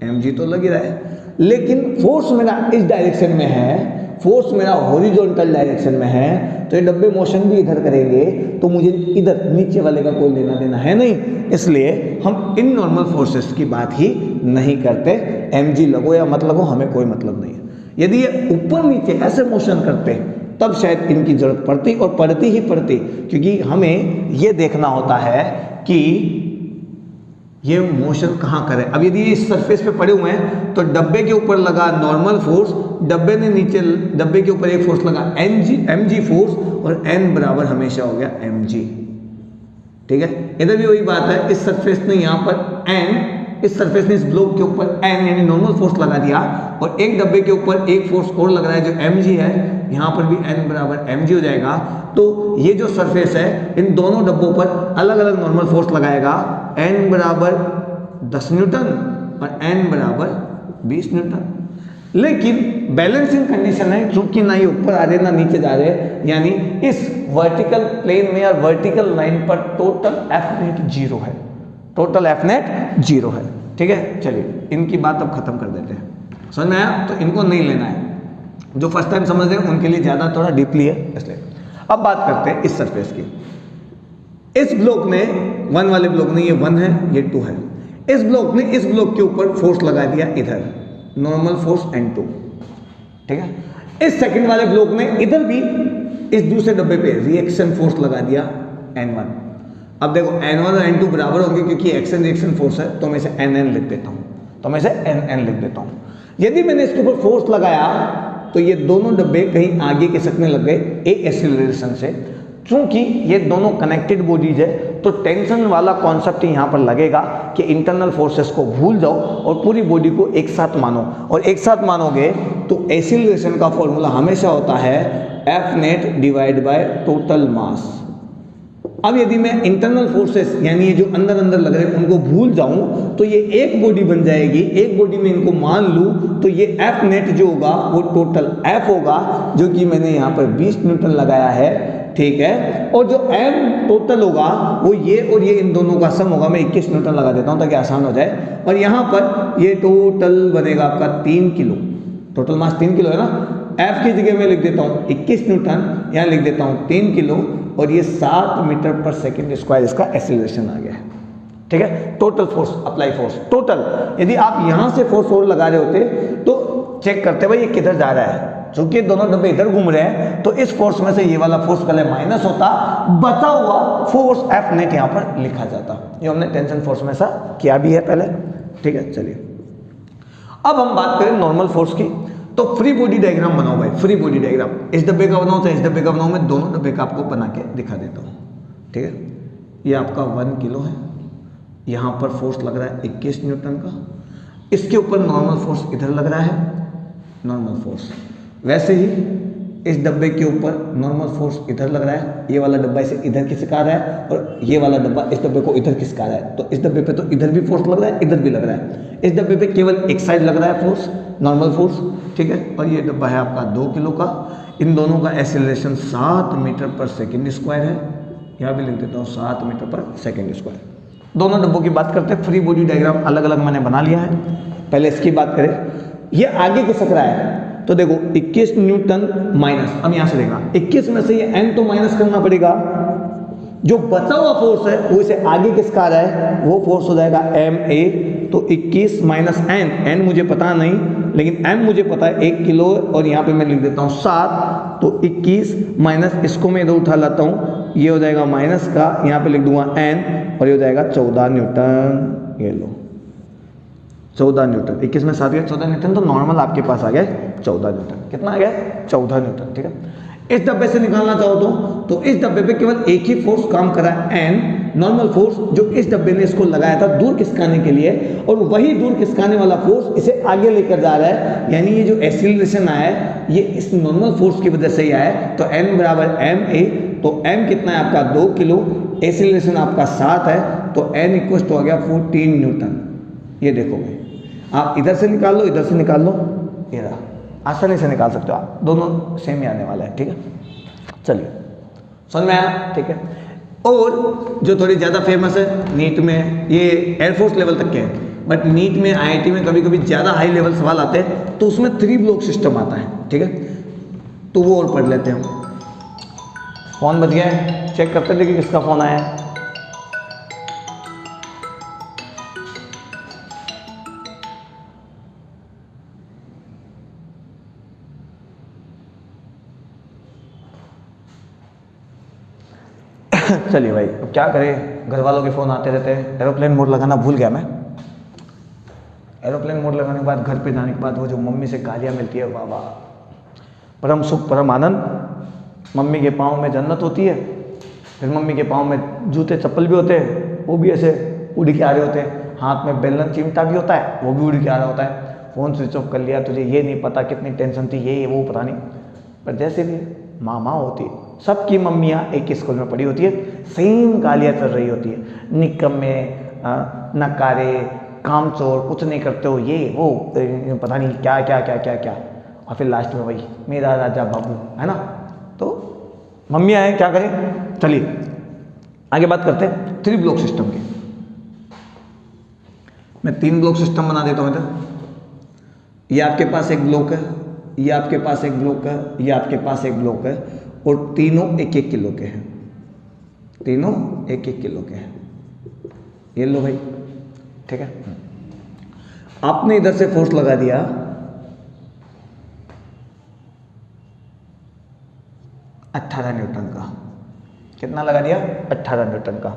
mg तो लग ही रहा है। लेकिन फोर्स मेरा इस डायरेक्शन में है, फोर्स मेरा हॉरिजॉन्टल डायरेक्शन में है, तो ये डब्बे मोशन भी इधर करेंगे तो मुझे इधर नीचे वाले का कोई लेना देना है नहीं, इसलिए हम इन नॉर्मल फोर्सेस की बात ही नहीं करते। mg लगो या मत लगो, हमें कोई मतलब नहीं है। यदि ये ऊपर नीचे ऐसे मोशन करते तब शायद इनकी जरूरत पड़ती, और पड़ती ही पड़ती, क्योंकि हमें ये देखना होता है कि ये मोशन कहाँ करे। अब यदि इस सरफेस पे पड़े हुए हैं तो डब्बे के ऊपर लगा नॉर्मल फोर्स, डब्बे ने नीचे, डब्बे के ऊपर एक फोर्स लगा mg फोर्स, और n बराबर हमेशा हो गया mg, ठीक है। इधर भी वही बात है, इस सरफेस ने यहाँ पर n, इस सरफेस ने इस ब्लॉक के ऊपर n यानी नॉर्मल फोर्स लगा दिया, और एक डब्बे के ऊपर एक फोर्स और लग रहा है जो mg है, यहाँ पर भी n बराबर mg हो जाएगा। तो ये जो सरफेस है इन दोनों डब्बों पर अलग अलग नॉर्मल फोर्स लगाएगा, n बराबर 10 न्यूटन और n बराबर 20 न्यूटन। लेकिन बैलेंसिंग कंडीशन है, क्योंकि ना ये ऊपर आ रहे ना नीचे जा रहे, यानी इस वर्टिकल प्लेन में या वर्टिकल लाइन पर टोटल F नेट 0 है, टोटल F नेट 0 है, ठीक है। चलिए, इनकी बात अब खत्म कर देते हैं। समझ में आया? तो इनको नहीं लेना है, जो फर्स्ट टाइम समझ रहे हैं उनके लिए ज़्यादा थोड़ा डीपली है, इसलिए। अब बात करते हैं इस सरफेस की। इस ब्लॉक ने, 1 वाले ब्लॉक ने, ये 1 है ये 2 है, इस ब्लॉक ने इस ब्लॉक के ऊपर फोर्स लगा दिया इधर, नॉर्मल फोर्स n2, ठीक है। इस सेकंड वाले ब्लॉक ने इधर भी इस दूसरे डब्बे पे रिएक्शन फोर्स लगा दिया n1। अब देखो n1 और n2 बराबर होंगे क्योंकि एक्शन रिएक्शन फोर्स है, तो मैं इसे nn लिख देता हूँ, तो मैं इसे nn लिख देता हूँ। यदि मैंने इसके ऊपर फोर्स लगाया तो ये दोनों डब्बे कहीं आगे खिसकने लग गए एक एक्सीलरेशन से। क्योंकि ये दोनों कनेक्टेड बॉडीज है तो टेंशन वाला कॉन्सेप्ट यहाँ पर लगेगा कि इंटरनल फोर्सेस को भूल जाओ और पूरी बॉडी को एक साथ मानो, और एक साथ मानोगे तो एक्सीलरेशन का फॉर्मूला हमेशा होता है F net divide by total mass. अब यदि मैं इंटरनल फोर्सेस यानी ये जो अंदर अंदर लग रहे हैं उनको भूल जाऊं तो ये एक बॉडी बन जाएगी, एक बॉडी में इनको मान लूं तो ये F नेट जो होगा वो टोटल F होगा, जो कि मैंने यहाँ पर 20 न्यूटन लगाया है, ठीक है। और जो M टोटल होगा वो ये और ये इन दोनों का सम होगा, मैं 21 न्यूटन लगा देता हूँ ताकि आसान हो जाए। और यहाँ पर ये टोटल बनेगा आपका 3 किलो, टोटल मास 3 किलो है ना। F की जगह मैं लिख देता हूँ 21 न्यूटन, यहाँ लिख देता हूँ 3 किलो, और ये 7 मीटर पर सेकेंड स्क्वायर इसका एक्सीलरेशन आ गया है, ठीक है। Total force, apply force total. यदि आप यहाँ से फोर्स और लगा रहे होते तो चेक करते भाई ये किधर जा रहा है, चूंकि दोनों डब्बे इधर घूम रहे हैं तो इस फोर्स में से ये वाला फोर्स पहले माइनस होता, बचा हुआ फोर्स F नेट यहाँ पर लिखा जाता। ये हमने टेंशन फोर्स में ऐसा किया भी है पहले, ठीक है। चलिए अब हम बात करें नॉर्मल फोर्स की, तो फ्री बॉडी डायग्राम बनाओ भाई, फ्री बॉडी डायग्राम। इस डब्बे का बनाओ चाहे इस डब्बे का बनाओ, मैं दोनों डब्बे का आपको बना के दिखा देता हूँ, ठीक है। ये आपका 1 किलो है, यहाँ पर फोर्स लग रहा है 21 न्यूटन का, इसके ऊपर नॉर्मल फोर्स इधर लग रहा है, नॉर्मल फोर्स। वैसे ही इस डब्बे के ऊपर नॉर्मल फोर्स इधर लग रहा है, ये वाला डब्बा इसे इधर खिसका रहा है और ये वाला डब्बा इस डब्बे को इधर खिसका रहा है। तो इस डब्बे पे तो इधर भी फोर्स लग रहा है, इधर भी लग रहा है। इस डब्बे पे केवल एक साइड लग रहा है फोर्स, नॉर्मल फोर्स, ठीक है। और ये डब्बा है आपका 2 किलो का, इन दोनों का एक्सेलरेशन 7 मीटर पर सेकेंड स्क्वायर है, यहाँ भी लिख देता हूँ 7 मीटर पर सेकेंड स्क्वायर। दोनों डब्बों की बात करते हैं, फ्री बॉडी डायग्राम अलग अलग मैंने बना लिया है। पहले इसकी बात करें, ये आगे खिसक रहा है, तो देखो 21 न्यूटन माइनस, अब यहां से देखना 21 में से ये n तो माइनस करना पड़ेगा, जो बचा हुआ फोर्स है वो इसे आगे किसका आ रहा है, वो फोर्स हो जाएगा ma। तो 21 माइनस n मुझे पता नहीं, लेकिन m मुझे पता है 1 किलो, और यहाँ पे मैं लिख देता हूँ 7। तो 21 माइनस इसको मैं इधर उठा लाता हूँ, ये हो जाएगा माइनस का, यहाँ पे लिख दूंगा n, और ये हो जाएगा 14 न्यूटन। ये लो 14 न्यूटन, 21 में 7 गया 14 न्यूटन, तो नॉर्मल आपके पास आ गया 14 न्यूटन। कितना आ गया 14 न्यूटन, ठीक है। इस डब्बे से निकालना चाहो तो इस डब्बे पे केवल एक ही फोर्स काम करा है, n नॉर्मल फोर्स, जो इस डब्बे ने इसको लगाया था दूर खिसकाने के लिए, और वही दूर खिसकाने वाला फोर्स इसे आगे लेकर जा रहा है। यानी ये जो एक्सीलरेशन आया है ये इस नॉर्मल फोर्स की वजह से ही आया है। तो n बराबर ma, तो m कितना है आपका 2 किलो, एक्सीलरेशन आपका 7 है, तो n इक्वल टू आ गया 14 न्यूटन। ये देखोगे आप इधर से निकाल लो, इधर से निकाल लो, ये रहा, आसानी से निकाल सकते हो आप, दोनों सेम ही आने वाला है, ठीक है। चलिए समझ में आया, ठीक है। और जो थोड़ी ज़्यादा फेमस है नीट में, ये एयरफोर्स लेवल तक के हैं, बट नीट में IIT में कभी कभी ज़्यादा हाई लेवल सवाल आते हैं, तो उसमें 3 ब्लॉक सिस्टम आता है, ठीक है। तो वो और पढ़ लेते हैं। फ़ोन बज गया है, चेक करते देखिए किसका फ़ोन आया है। चलिए भाई, अब क्या करें, घर वालों के फ़ोन आते रहते हैं। एरोप्लेन मोड लगाना भूल गया मैं। एरोप्लेन मोड लगाने के बाद घर पे जाने के बाद वो जो मम्मी से गालियाँ मिलती है, वाह वाह, परम सुख परम आनंद। मम्मी के पाँव में जन्नत होती है, फिर मम्मी के पाँव में जूते चप्पल भी होते हैं, वो भी ऐसे उड़ के आ रहे होते हैं, हाथ में बेलन चिमटा भी होता है, वो भी उड़ के आ रहा होता है। फ़ोन स्विच ऑफ कर लिया, तुझे ये नहीं पता कितनी टेंशन थी, ये वो पता नहीं, पर जैसे भी माँ होती है, सबकी मम्मियाँ एक ही स्कूल में पढ़ी होती है, सेम गालियाँ चल रही होती है, निकम्मे, नकारे, कामचोर, कुछ नहीं करते हो, ये वो पता नहीं क्या क्या क्या क्या क्या, और फिर लास्ट में वही मेरा राजा बाबू, है ना। तो मम्मियाँ हैं, क्या करें। चलिए आगे बात करते हैं 3 ब्लॉक सिस्टम की। मैं 3 ब्लॉक सिस्टम बना देता हूँ इधर। ये आपके पास एक ब्लॉक है, ये आपके पास एक ब्लॉक है, ये आपके पास एक ब्लॉक है, और तीनों 1-1 किलो के हैं, तीनों 1-1 किलो के हैं। ये लो भाई, ठीक है। आपने इधर से फोर्स लगा दिया 18 न्यूटन का। कितना लगा दिया 18 न्यूटन का।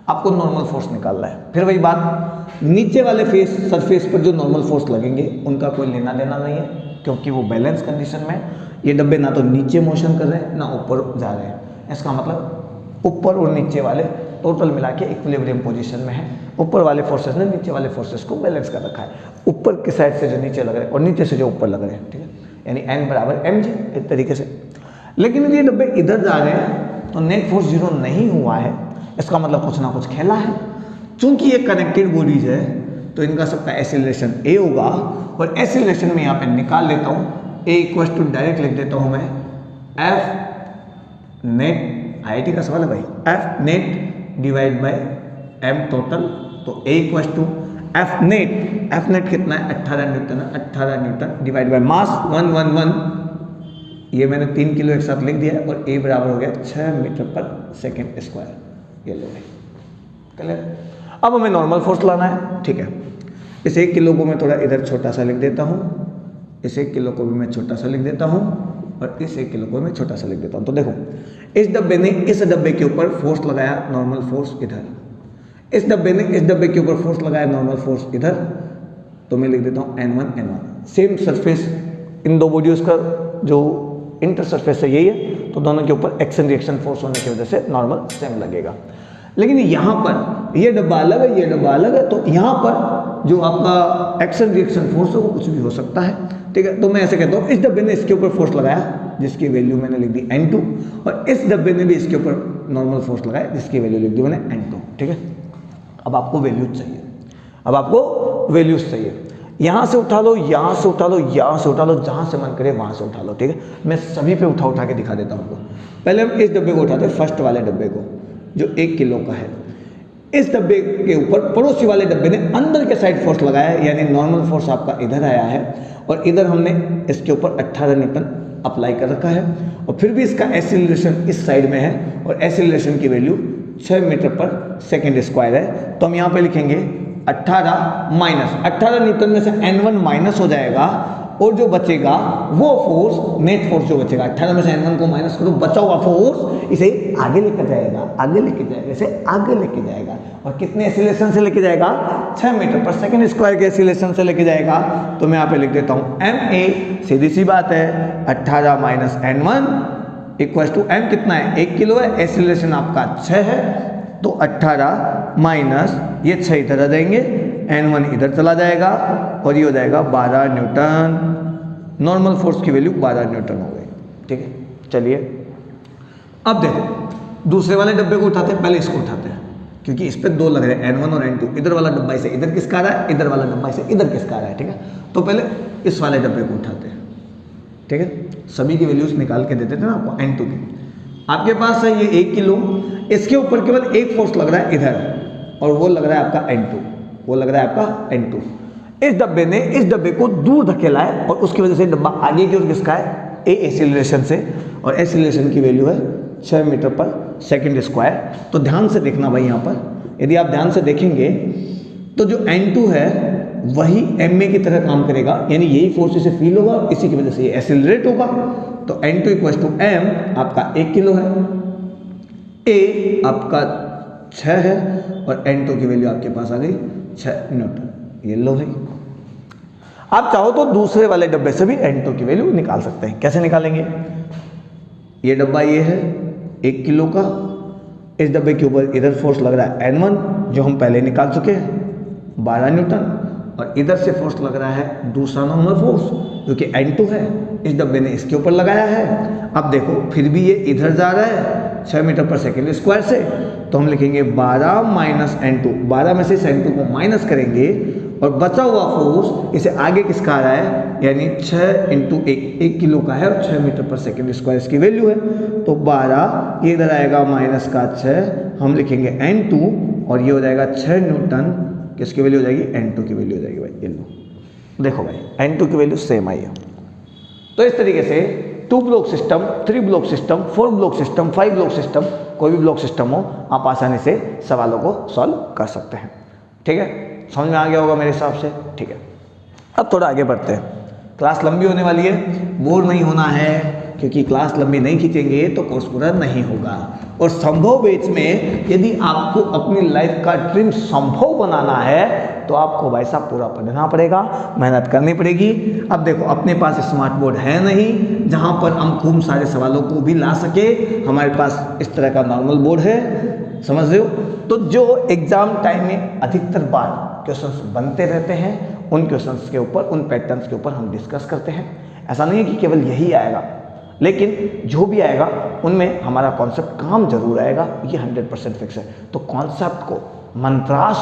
आपको नॉर्मल फोर्स निकालना है। फिर वही बात, नीचे वाले फेस सरफेस पर जो नॉर्मल फोर्स लगेंगे उनका कोई लेना देना नहीं है, क्योंकि वो बैलेंस कंडीशन में, ये डब्बे ना तो नीचे मोशन कर रहे हैं ना ऊपर जा रहे हैं। इसका मतलब ऊपर और नीचे वाले टोटल मिला के इक्विलिब्रियम पोजीशन में है। ऊपर वाले फोर्सेस ने नीचे वाले फोर्सेस को बैलेंस कर रखा है, ऊपर की साइड से जो नीचे लग रहे हैं और नीचे से जो ऊपर लग रहे हैं, ठीक है। यानी n बराबर mg एक तरीके से। लेकिन यदि ये डब्बे इधर जा रहे हैं तो नेट फोर्स 0 नहीं हुआ है, इसका मतलब कुछ ना कुछ खेला है। चूंकि ये कनेक्टेड बॉडीज है तो इनका सबका एक्सीलरेशन a होगा, और एक्सीलरेशन में यहाँ पे निकाल लेता हूँ, a इक्वल टू डायरेक्ट लिख देता हूँ मैं F नेट, IIT का सवाल है भाई, F net divide by m total. तो a equal to F net कितना है 18 न्यूटन है, 18 न्यूटन डिवाइड बाय मास 111, ये मैंने 3 किलो एक साथ लिख दिया है, और a बराबर हो गया 6 मीटर पर सेकेंड स्क्वायर। ये लो भाई, क्लियर। अब हमें नॉर्मल फोर्स लाना है, ठीक है। इस 1 किलो को मैं थोड़ा इधर छोटा सा लिख देता हूँ, इस 1 किलो को भी मैं छोटा सा लिख देता हूँ, और इस 1 किलो को मैं छोटा सा लिख देता हूँ। तो देखो, इस डब्बे ने इस डब्बे के ऊपर फोर्स लगाया, नॉर्मल फोर्स इधर, इस डब्बे ने इस डब्बे के ऊपर फोर्स लगाया, नॉर्मल फोर्स इधर, तो मैं लिख देता हूँ N1 N1। Same surface in दो बॉडीज का जो इंटर सरफेस है यही है, तो दोनों के ऊपर एक्शन रिएक्शन फोर्स होने की वजह से नॉर्मल सेम लगेगा। लेकिन यहाँ पर ये डब्बा अलग है, ये डब्बा अलग है, तो यहाँ पर जो आपका एक्शन रिएक्शन फोर्स है वो कुछ भी हो सकता है, ठीक है। तो मैं ऐसे कहता हूँ इस डब्बे ने इसके ऊपर फोर्स लगाया जिसकी वैल्यू मैंने लिख दी N2, और इस डब्बे ने भी इसके ऊपर नॉर्मल फोर्स लगाया जिसकी वैल्यू लिख दी मैंने N2, ठीक है। अब आपको वैल्यूज चाहिए, अब आपको वैल्यूज चाहिए, यहाँ से उठा लो, यहाँ से उठा लो, यहाँ से उठा लो, जहाँ से मन करे वहाँ से उठा लो, ठीक है। मैं सभी पे उठा के दिखा देता हूँ आपको। पहले हम इस डब्बे को उठाते हैं, फर्स्ट वाले डब्बे को जो 1 किलो का है। इस डब्बे के ऊपर पड़ोसी वाले डब्बे ने अंदर के साइड फोर्स लगाया है, यानी नॉर्मल फोर्स आपका इधर आया है, और इधर हमने इसके ऊपर 18 न्यूटन अप्लाई कर रखा है, और फिर भी इसका एक्सीलरेशन इस साइड में है, और एक्सीलरेशन की वैल्यू 6 मीटर पर सेकेंड स्क्वायर है। तो हम यहाँ पे लिखेंगे 18 न्यूटन में से N1 माइनस हो जाएगा, और जो बचेगा वो फोर्स, नेट फोर्स जो बचेगा 18 में से N1 को माइनस करो, बचा हुआ फोर्स इसे आगे लेकर जाएगा, आगे लेके जाएगा, इसे आगे लेके जाएगा, और कितने एक्सीलरेशन से लेके जाएगा? 6 मीटर पर सेकेंड स्क्वायर के एक्सीलरेशन से लेके जाएगा। तो मैं यहाँ पे लिख देता हूँ MA, सीधी सी बात है, 18 minus N1 equal to M कितना है? 1 किलो है, एक्सीलरेशन आपका 6 है, तो 18 माइनस ये 6 इधर आ जाएंगे, N1 इधर चला जाएगा, और ये हो जाएगा 12 न्यूटन। नॉर्मल फोर्स की वैल्यू 12 न्यूटन हो गई, ठीक है। चलिए अब देखो दूसरे वाले डब्बे को उठाते हैं, पहले इसको उठाते हैं क्योंकि इस पे 2 लग रहे हैं, N1 और N2। इधर वाला डब्बा इसे इधर किसका रहा है, इधर वाला डब्बा इसे इधर किसका रहा है, ठीक है। तो पहले इस वाले डब्बे को उठाते हैं, ठीक है। सभी की वैल्यूज निकाल के देते थे ना आपको N2 की। आपके पास है ये 1 किलो, इसके ऊपर केवल एक फोर्स लग रहा है इधर, और वो लग रहा है आपका N2, वो लग रहा है आपका N2। इस डब्बे ने इस डब्बे को दूर धकेला है, और उसकी वजह से डब्बा आगे की ओर किसका है? A एक्सीलरेशन से, और एक्सीलरेशन की वैल्यू है 6 मीटर पर सेकेंड स्क्वायर। तो ध्यान से देखना भाई, यहाँ पर यदि आप ध्यान से देखेंगे तो जो N2 है वही MA की तरह काम करेगा, यानी यही फोर्स इसे फील होगा, इसी की वजह से ये एक्सीलरेट होगा। तो N2 इक्वल टू M आपका 1 किलो है, A आपका 6 है, और N2 की वैल्यू आपके पास आ गई 6 न्यूटन। ये लो भाई, आप चाहो तो दूसरे वाले डब्बे से भी N2 की वैल्यू निकाल सकते हैं। कैसे निकालेंगे? ये डब्बा ये है 1 किलो का, इस डब्बे के ऊपर इधर फोर्स लग रहा है N1 जो हम पहले निकाल चुके हैं 12 न्यूटन, और इधर से फोर्स लग रहा है दूसरा नॉर्मल फोर्स जो कि N2 है, इस डब्बे ने इसके ऊपर लगाया है। अब देखो फिर भी ये इधर जा रहा है 6 मीटर पर सेकेंड स्क्वायर से, तो हम लिखेंगे 12 माइनस N2, 12 में से इस N2 को माइनस करेंगे, और बचा हुआ फोर्स इसे आगे किसका आ रहा है, यानी 6 इंटू 1 किलो का है, और 6 मीटर पर सेकेंड स्क्वायर इसकी वैल्यू है। तो 12 ये इधर आएगा माइनस का 6, हम लिखेंगे N2, और ये हो जाएगा 6 न्यूटन, किसकी वैल्यू हो जाएगी? N2 की वैल्यू हो जाएगी भाई। ये लो देखो भाई, N2 की वैल्यू सेम आई है। तो इस तरीके से 2 block system, 3 block system, 4 block system, 5 block system, कोई भी ब्लॉक सिस्टम हो, आप आसानी से सवालों को सॉल्व कर सकते हैं, ठीक है। समझ में आ गया होगा मेरे हिसाब से, ठीक है। अब थोड़ा आगे बढ़ते हैं, क्लास लंबी होने वाली है, बोर नहीं होना है, क्योंकि क्लास लंबी नहीं खींचेंगे तो कोर्स पूरा नहीं होगा। और संभव बेच में यदि आपको अपनी लाइफ का ड्रीम संभव बनाना है तो आपको भाई साहब पूरा पढ़ना पड़ेगा, मेहनत करनी पड़ेगी। अब देखो अपने पास स्मार्ट बोर्ड है नहीं जहाँ पर हम खूब सारे सवालों को भी ला सके, हमारे पास इस तरह का नॉर्मल बोर्ड है, समझ रहे हो। तो जो एग्जाम टाइम में अधिकतर बार क्वेश्चंस बनते रहते हैं, उन क्वेश्चंस के ऊपर, उन पैटर्न्स के ऊपर हम डिस्कस करते हैं। ऐसा नहीं है कि केवल यही आएगा, लेकिन जो भी आएगा उनमें हमारा कॉन्सेप्ट काम जरूर आएगा, ये 100% फिक्स है। तो कॉन्सेप्ट को, मंत्रास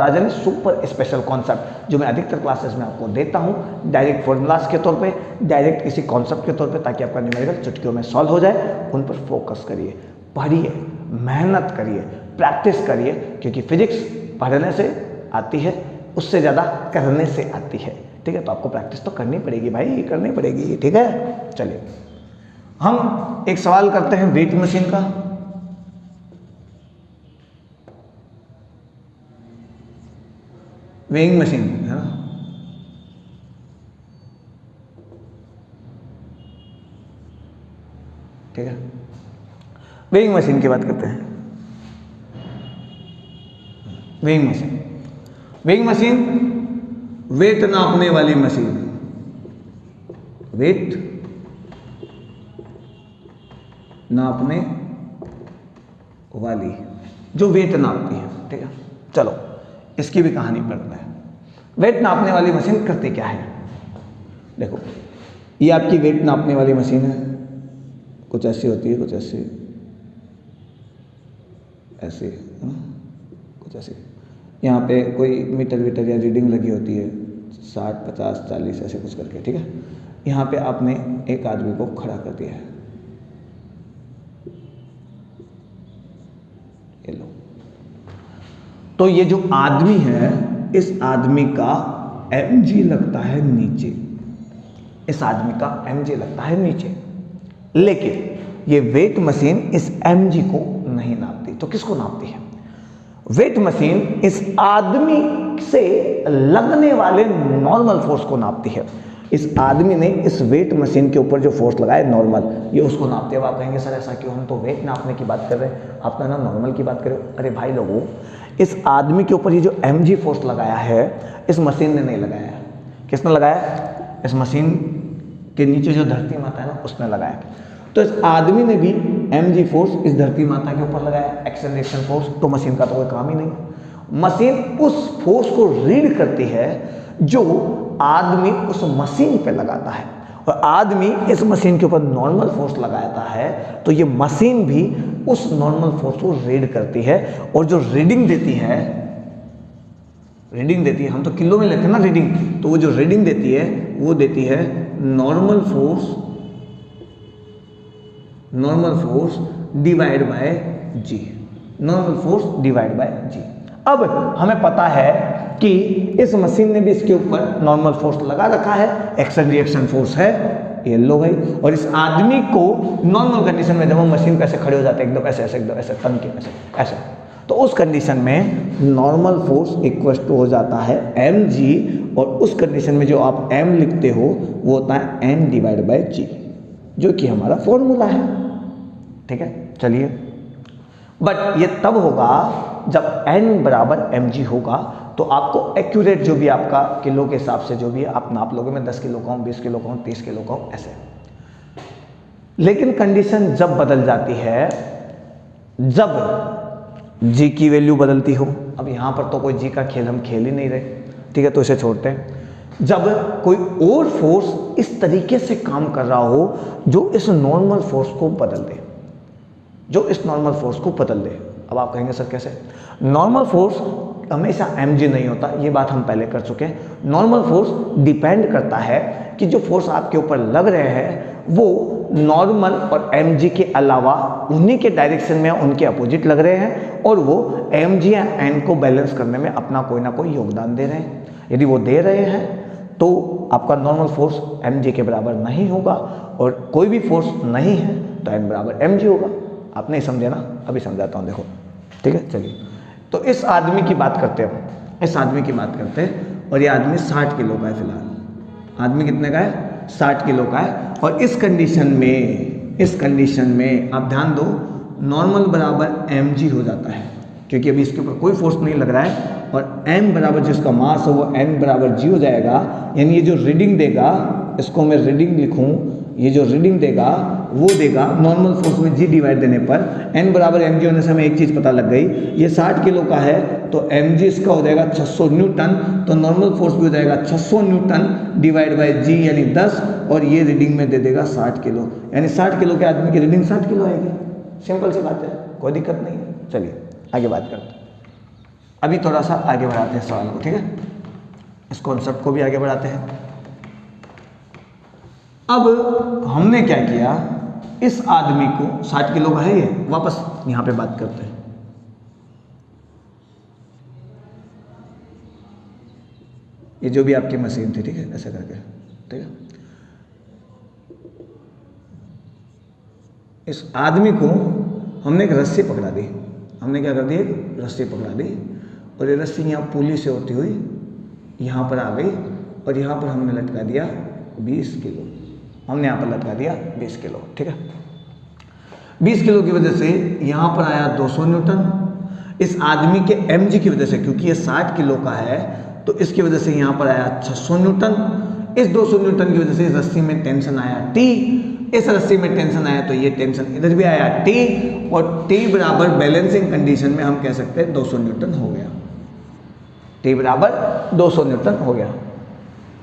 यानी सुपर स्पेशल कॉन्सेप्ट जो मैं अधिकतर क्लासेस में आपको देता हूँ, डायरेक्ट फॉर्मूलाज के तौर पे, डायरेक्ट किसी कॉन्सेप्ट के तौर पे, ताकि आपका न्यूमेरिकल चुटकियों में सॉल्व हो जाए। उन पर फोकस करिए, पढ़िए, मेहनत करिए, प्रैक्टिस करिए, क्योंकि फिजिक्स पढ़ने से आती है, उससे ज़्यादा करने से आती है, ठीक है। तो आपको प्रैक्टिस तो करनी पड़ेगी भाई, करनी पड़ेगी, ठीक है। चलिए हम एक सवाल करते हैं वेट मशीन का। वेइंग मशीन है ना, ठीक है। वेइंग मशीन की बात करते हैं। वेइंग मशीन वेट नापने वाली मशीन, वेट नापने वाली जो वेट नापती है, ठीक है। चलो इसकी भी कहानी पढ़ते हैं। वेट नापने वाली मशीन करती क्या है? देखो ये आपकी वेट नापने वाली मशीन है, कुछ ऐसी होती है, कुछ ऐसी, ऐसी कुछ ऐसी। यहाँ पे कोई मीटर वीटर या रीडिंग लगी होती है 60, 50, 40 ऐसे कुछ करके, ठीक है। यहाँ पे आपने एक आदमी को खड़ा कर दिया है, ये लो। तो ये जो आदमी है, इस आदमी का mg लगता है नीचे, इस आदमी का mg लगता है नीचे, लेकिन ये वेट मशीन इस mg को नहीं नापती। तो किसको नापती है? वेट मशीन इस आदमी से लगने वाले नॉर्मल फोर्स को नापती है। इस आदमी ने इस वेट मशीन के ऊपर जो फोर्स लगाया नॉर्मल, ये उसको नापते हैं। आप कहेंगे सर ऐसा क्यों, हम तो वेट नापने की बात कर रहे हैं, आप तो ना नॉर्मल की बात कर रहे हो। अरे भाई लोगों, इस आदमी के ऊपर ये जो mg फोर्स लगाया है, इस मशीन ने नहीं लगाया है। किसने लगाया? इस मशीन के नीचे जो धरती माता है ना, उसने लगाया। तो इस आदमी ने भी mg फोर्स इस धरती माता के ऊपर लगाया, एक्सेलरेशन फोर्स। तो मशीन का तो कोई काम ही नहीं। मशीन उस फोर्स को रीड करती है जो आदमी उस मशीन पे लगाता है, और आदमी इस मशीन के ऊपर नॉर्मल फोर्स लगाता है, तो ये मशीन भी उस नॉर्मल फोर्स को रीड करती है। और जो रीडिंग देती है, रीडिंग देती है, हम तो किलो में लेते हैं ना रीडिंग, तो वो जो रीडिंग देती है वो देती है normal force, normal force divide by g, normal force divide by g. अब हमें पता है कि इस मशीन ने भी इसके ऊपर नॉर्मल फोर्स लगा रखा है, एक्शन रिएक्शन फोर्स है, ये लो भाई। और इस आदमी को नॉर्मल कंडीशन में जब हम मशीन पे ऐसे खड़े हो जाते हैं, एकदम ऐसे ऐसे, एकदम ऐसे तन के ऐसे ऐसे, तो उस कंडीशन में नॉर्मल फोर्स इक्वल टू हो जाता है mg, और उस कंडीशन में जो आप m लिखते हो वो होता है m डिवाइड बाय g, जो कि हमारा फॉर्मूला है, ठीक है। चलिए, बट ये तब होगा जब n बराबर mg होगा, तो आपको एक्यूरेट जो भी आपका किलो के हिसाब से जो भी है आप नाप लोगे। मैं 10 किलो का हूँ, 20 किलो का हूँ, 30 किलो का हूँ, ऐसे। लेकिन कंडीशन जब बदल जाती है, जब g की वैल्यू बदलती हो। अब यहाँ पर तो कोई g का खेल हम खेल ही नहीं रहे, ठीक है, तो इसे छोड़ते हैं। जब कोई और फोर्स इस तरीके से काम कर रहा हो जो इस नॉर्मल फोर्स को बदल दे, जो इस नॉर्मल फोर्स को बदल दे। अब आप कहेंगे सर कैसे? नॉर्मल फोर्स हमेशा mg नहीं होता, ये बात हम पहले कर चुके हैं। नॉर्मल फोर्स डिपेंड करता है कि जो फोर्स आपके ऊपर लग रहे हैं वो नॉर्मल और mg के अलावा उन्हीं के डायरेक्शन में, उनके अपोजिट लग रहे हैं, और वो mg या n को बैलेंस करने में अपना कोई ना कोई योगदान दे रहे हैं। यदि वो दे रहे हैं तो आपका नॉर्मल फोर्स mg के बराबर नहीं होगा, और कोई भी फोर्स नहीं है तो n बराबर mg होगा। आप नहीं समझे ना? अभी समझाता हूँ, देखो, ठीक है। चलिए, तो इस आदमी की बात करते हैं, इस आदमी की बात करते हैं, और ये आदमी 60 किलो का है फिलहाल। आदमी कितने का है? 60 किलो का है। और इस कंडीशन में, इस कंडीशन में आप ध्यान दो, नॉर्मल बराबर mg हो जाता है, क्योंकि अभी इसके ऊपर कोई फोर्स नहीं लग रहा है, और m बराबर जिसका मास है वो m बराबर g हो जाएगा। यानी ये जो रीडिंग देगा, इसको मैं रीडिंग लिखूं, ये जो रीडिंग देगा वो देगा नॉर्मल फोर्स में g डिवाइड देने पर। n बराबर mg होने से हमें एक चीज़ पता लग गई, ये 60 किलो का है तो mg इसका हो जाएगा 600 न्यूटन, तो नॉर्मल फोर्स भी हो जाएगा 600 न्यूटन डिवाइड बाय g यानी 10, और ये रीडिंग में दे देगा 60 किलो, यानी 60 किलो के आदमी की रीडिंग 60 किलो आएगी। सिंपल सी बात है, कोई दिक्कत नहीं है। चलिए आगे बात करते हैं। अभी थोड़ा सा आगे बढ़ाते हैं सवाल को, ठीक है, इस कॉन्सेप्ट को भी आगे बढ़ाते हैं। अब हमने क्या किया, इस आदमी को 60 किलो का है ये, वापस यहां पे बात करते हैं। ये जो भी आपकी मशीन थी, ठीक है, ऐसे करके, ठीक है, इस आदमी को हमने एक रस्सी पकड़ा दी। हमने क्या कर दी? एक रस्सी पकड़ा दी, और ये रस्सी यहाँ पुली से होती हुई यहाँ पर आ गई, और यहाँ पर हमने लटका दिया 20 किलो। हमने यहाँ पर लटका दिया 20 किलो, ठीक है। 20 किलो की वजह से यहाँ पर आया 200 न्यूटन। इस आदमी के mg की वजह से, क्योंकि ये 60 किलो का है, तो इसकी वजह से यहाँ पर आया 600 न्यूटन। इस 200 न्यूटन की वजह से इस रस्सी में टेंशन आया T, इस रस्सी में टेंशन आया तो ये टेंशन इधर भी आया T, और T बराबर बैलेंसिंग कंडीशन में हम कह सकते हैं 200 न्यूटन हो गया। T बराबर 200 न्यूटन हो गया,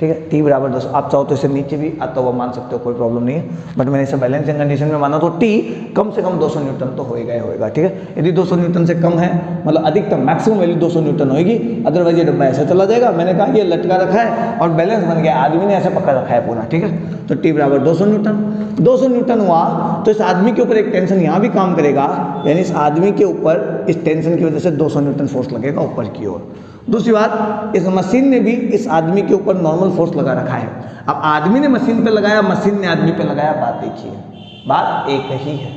ठीक है। T बराबर 200, आप चाहो तो इसे नीचे भी आता हुआ मान सकते हो, कोई प्रॉब्लम नहीं है, बट मैंने इसे बैलेंसिंग कंडीशन में माना तो T कम से कम 200 न्यूटन तो होएगा ही होएगा, ठीक है। यदि 200 न्यूटन से कम है, मतलब अधिकतम मैक्सिमम वैल्यू 200 न्यूटन होगी, अदरवाइज ये डब्बा ऐसे चला जाएगा। मैंने कहा ये लटका रखा है और बैलेंस बन गया, आदमी ने ऐसे पकड़ रखा है पूरा, ठीक है। तो T बराबर 200 न्यूटन, 200 न्यूटन हुआ तो इस आदमी के ऊपर एक टेंशन यहाँ भी काम करेगा, यानी इस आदमी के ऊपर इस टेंशन की वजह से 200 न्यूटन फोर्स लगेगा ऊपर की ओर। दूसरी बात, इस मशीन ने भी इस आदमी के ऊपर नॉर्मल फोर्स लगा रखा है। अब आदमी ने मशीन पे लगाया, मशीन ने आदमी पे लगाया, बात एक ही है, बात एक ही है,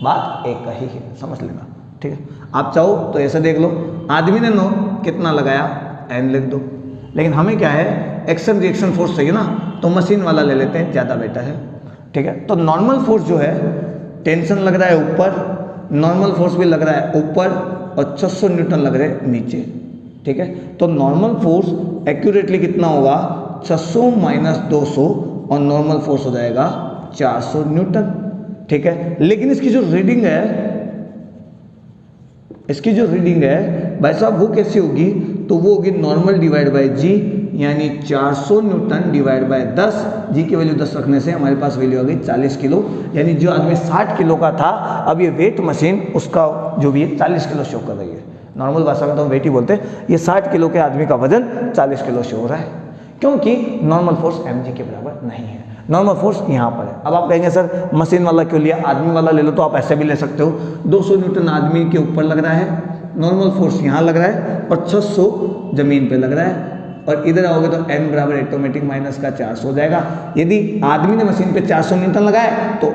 बात एक ही है, समझ लेना, ठीक है। आप चाहो तो ऐसे देख लो, आदमी ने कितना लगाया n लिख दो, लेकिन हमें क्या है एक्शन रिएक्शन फोर्स चाहिए ना, तो मशीन वाला ले लेते हैं, ज़्यादा बेटर है, ठीक है। तो नॉर्मल फोर्स जो है, टेंशन लग रहा है ऊपर, नॉर्मल फोर्स भी लग रहा है ऊपर, और 600 न्यूटन लग रहे हैं नीचे, ठीक है। तो नॉर्मल फोर्स एक्यूरेटली कितना होगा, 600 माइनस 200, और नॉर्मल फोर्स हो जाएगा 400 न्यूटन, ठीक है। लेकिन इसकी जो रीडिंग है, इसकी जो रीडिंग है भाई साहब वो कैसी होगी, तो वो होगी नॉर्मल डिवाइड बाय जी, यानी 400 न्यूटन डिवाइड बाय 10, जी की वैल्यू 10 रखने से हमारे पास वैल्यू आ गई 40 किलो, यानी जो आदमी 60 किलो का था, अब ये वेट मशीन उसका जो भी है 40 किलो शो कर रही है। नॉर्मल भाषा में तो हम वेट ही बोलते हैं, ये 60 किलो के आदमी का वजन 40 किलो शो हो रहा है, क्योंकि नॉर्मल फोर्स mg के बराबर नहीं है, नॉर्मल फोर्स यहाँ पर है। अब आप कहेंगे सर मशीन वाला क्यों लिया, आदमी वाला ले लो, तो आप ऐसे भी ले सकते हो, 200 न्यूटन आदमी के ऊपर लग रहा है, नॉर्मल फोर्स यहाँ लग रहा है, और 600 जमीन पे लग रहा है, और इधर आओगे तो n बराबर ऑटोमेटिक माइनस का 400 हो जाएगा। यदि आदमी ने मशीन पे 400 न्यूटन लगाया तो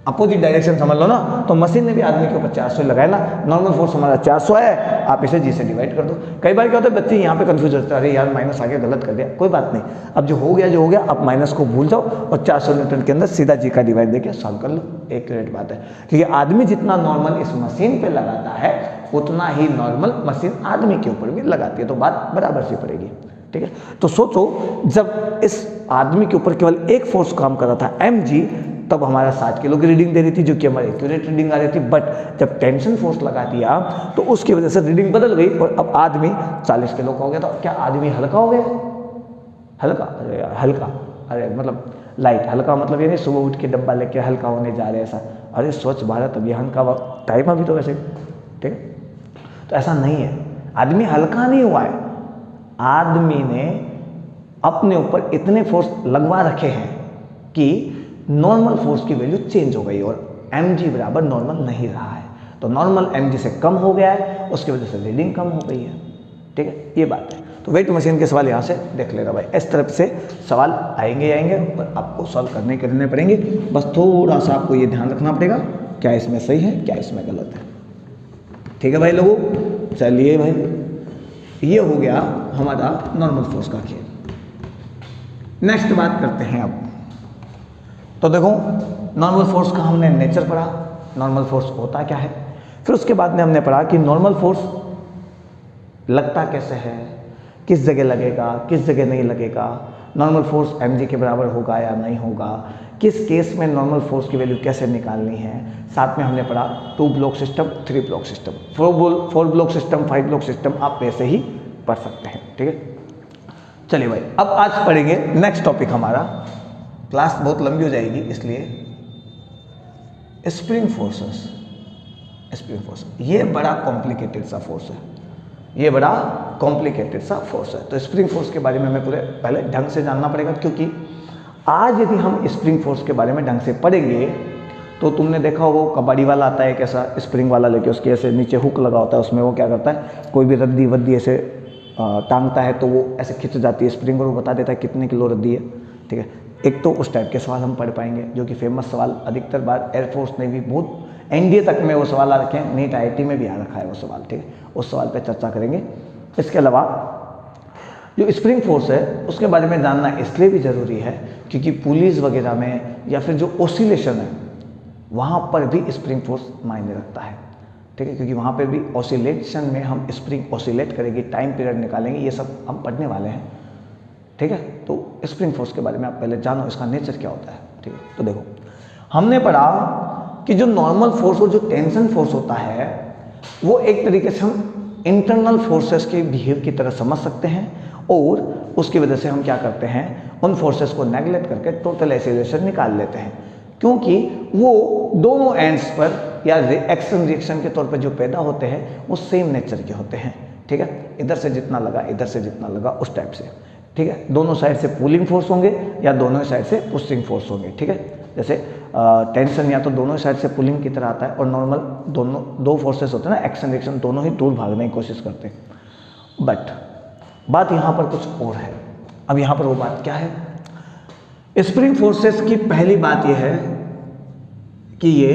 अपोजिट डायरेक्शन समझ लो ना, तो मशीन ने भी आदमी के ऊपर 400 लगाया ना, नॉर्मल फोर्स हमारा 400 है, आप इसे जी से डिवाइड कर दो। कई बार क्या होता है बच्चे यहाँ पे कंफ्यूज होते हैं, अरे यार माइनस आगे गलत कर दिया, कोई बात नहीं, अब जो हो गया आप माइनस को भूल जाओ और 400 न्यूटन के अंदर सीधा जी का डिवाइड देके सॉल्व कर लो, एक्यूरेट बात है। क्योंकि आदमी जितना नॉर्मल इस मशीन पे लगाता है उतना ही नॉर्मल मशीन आदमी के ऊपर भी लगाती है, तो बात बराबर सी पड़ेगी, ठीक है। तो सोचो जब इस आदमी के ऊपर केवल एक फोर्स काम कर रहा था mg, तब हमारा 60 किलो की रीडिंग दे रही थी, जो कि हमारी एक्यूरेट रीडिंग आ रही थी, बट जब टेंशन फोर्स लगा दिया तो उसकी वजह से रीडिंग बदल गई और अब आदमी 40 किलो का हो गया। तो क्या आदमी हल्का हो गया, हल्का, अरे हल्का, अरे मतलब लाइट, हल्का मतलब ये नहीं सुबह उठ के डब्बा लेके हल्का होने जा रहे ऐसा, अरे स्वच्छ भारत अभियान का टाइम अभी तो वैसे, ठीक है। तो ऐसा नहीं है, आदमी हल्का नहीं हुआ है, आदमी ने अपने ऊपर इतने फोर्स लगवा रखे हैं कि नॉर्मल फोर्स की वैल्यू चेंज हो गई और mg बराबर नॉर्मल नहीं रहा है, तो नॉर्मल mg से कम हो गया है, उसकी वजह से रीडिंग कम हो गई है, ठीक है, ये बात है। तो वेट मशीन के सवाल यहाँ से देख लेगा भाई, इस तरफ से सवाल आएंगे और आपको सॉल्व करने पड़ेंगे, बस थोड़ा सा आपको ये ध्यान रखना पड़ेगा क्या इसमें सही है क्या इसमें गलत है, ठीक है भाई लोगों। चलिए भाई, ये हो गया हमारा नॉर्मल फोर्स का खेल। नेक्स्ट बात करते हैं अब, तो देखो नॉर्मल फोर्स का हमने नेचर पढ़ा, नॉर्मल फोर्स होता क्या है, फिर उसके बाद में हमने पढ़ा कि नॉर्मल फोर्स लगता कैसे है, किस जगह लगेगा किस जगह नहीं लगेगा, नॉर्मल फोर्स mg के बराबर होगा या नहीं होगा, किस केस में नॉर्मल फोर्स की वैल्यू कैसे निकालनी है। साथ में हमने पढ़ा 2 block system, 3 block system, 4 block system, 5 block system, आप वैसे ही पढ़ सकते हैं, ठीक है। चलिए भाई, अब आज पढ़ेंगे नेक्स्ट टॉपिक, हमारा क्लास बहुत लंबी हो जाएगी इसलिए स्प्रिंग फोर्सेस। स्प्रिंग फोर्स ये बड़ा कॉम्प्लिकेटेड सा फोर्स है, ये बड़ा कॉम्प्लिकेटेड सा फोर्स है, तो स्प्रिंग फोर्स के बारे में हमें पूरे पहले ढंग से जानना पड़ेगा, क्योंकि आज यदि हम स्प्रिंग फोर्स के बारे में ढंग से पढ़ेंगे तो तुमने देखा हो कबड्डी वाला आता है कैसा स्प्रिंग वाला लेके, उसके ऐसे नीचे हुक लगा होता है, उसमें वो क्या करता है कोई भी रद्दी वद्दी ऐसे टांगता है तो वो ऐसे खिंच जाती है स्प्रिंग और वो बता देता है कितने किलो रद्दी है, ठीक है। एक तो उस टाइप के सवाल हम पढ़ पाएंगे, जो कि फेमस सवाल अधिकतर बार एयरफोर्स ने भी बहुत एनडीए तक में वो सवाल आ रखे हैं, नीट IIT में भी आ रखा है वो सवाल, ठीक है, उस सवाल पे चर्चा करेंगे। इसके अलावा जो स्प्रिंग फोर्स है उसके बारे में जानना इसलिए भी ज़रूरी है क्योंकि पुलिस वगैरह में या फिर जो ओसिलेशन है वहाँ पर भी स्प्रिंग फोर्स मायने रखता है, ठीक है, क्योंकि वहाँ पे भी ऑसिलेशन में हम स्प्रिंग ऑसिलेट करेगी, टाइम पीरियड निकालेंगे, ये सब हम पढ़ने वाले हैं। ठीक है, तो स्प्रिंग फोर्स के बारे में आप पहले जानो, इसका नेचर क्या होता है। ठीक है, तो देखो हमने पढ़ा कि जो नॉर्मल फोर्स और जो टेंशन फोर्स होता है वो एक तरीके से हम इंटरनल फोर्सेस के बिहेव की तरह समझ सकते हैं, और उसकी वजह से हम क्या करते हैं, उन फोर्सेस को नेगलेक्ट करके टोटल एक्सीलरेशन निकाल लेते हैं, क्योंकि वो दोनों एंड्स पर या एक्शन रिएक्शन के तौर पर जो पैदा होते हैं वो सेम नेचर के होते हैं। ठीक है, इधर से जितना लगा इधर से जितना लगा उस टाइप से। ठीक है, दोनों साइड से पुलिंग फोर्स होंगे या दोनों साइड से पुशिंग फोर्स होंगे। ठीक है, जैसे टेंशन या तो दोनों साइड से पुलिंग की तरह आता है, और नॉर्मल दोनों दो फोर्सेस होते हैं ना, एक्शन रिएक्शन, दोनों ही दूर भागने की कोशिश करते हैं। बट बात यहाँ पर कुछ और है। अब यहाँ पर वो बात क्या है, स्प्रिंग फोर्सेस की पहली बात यह है कि ये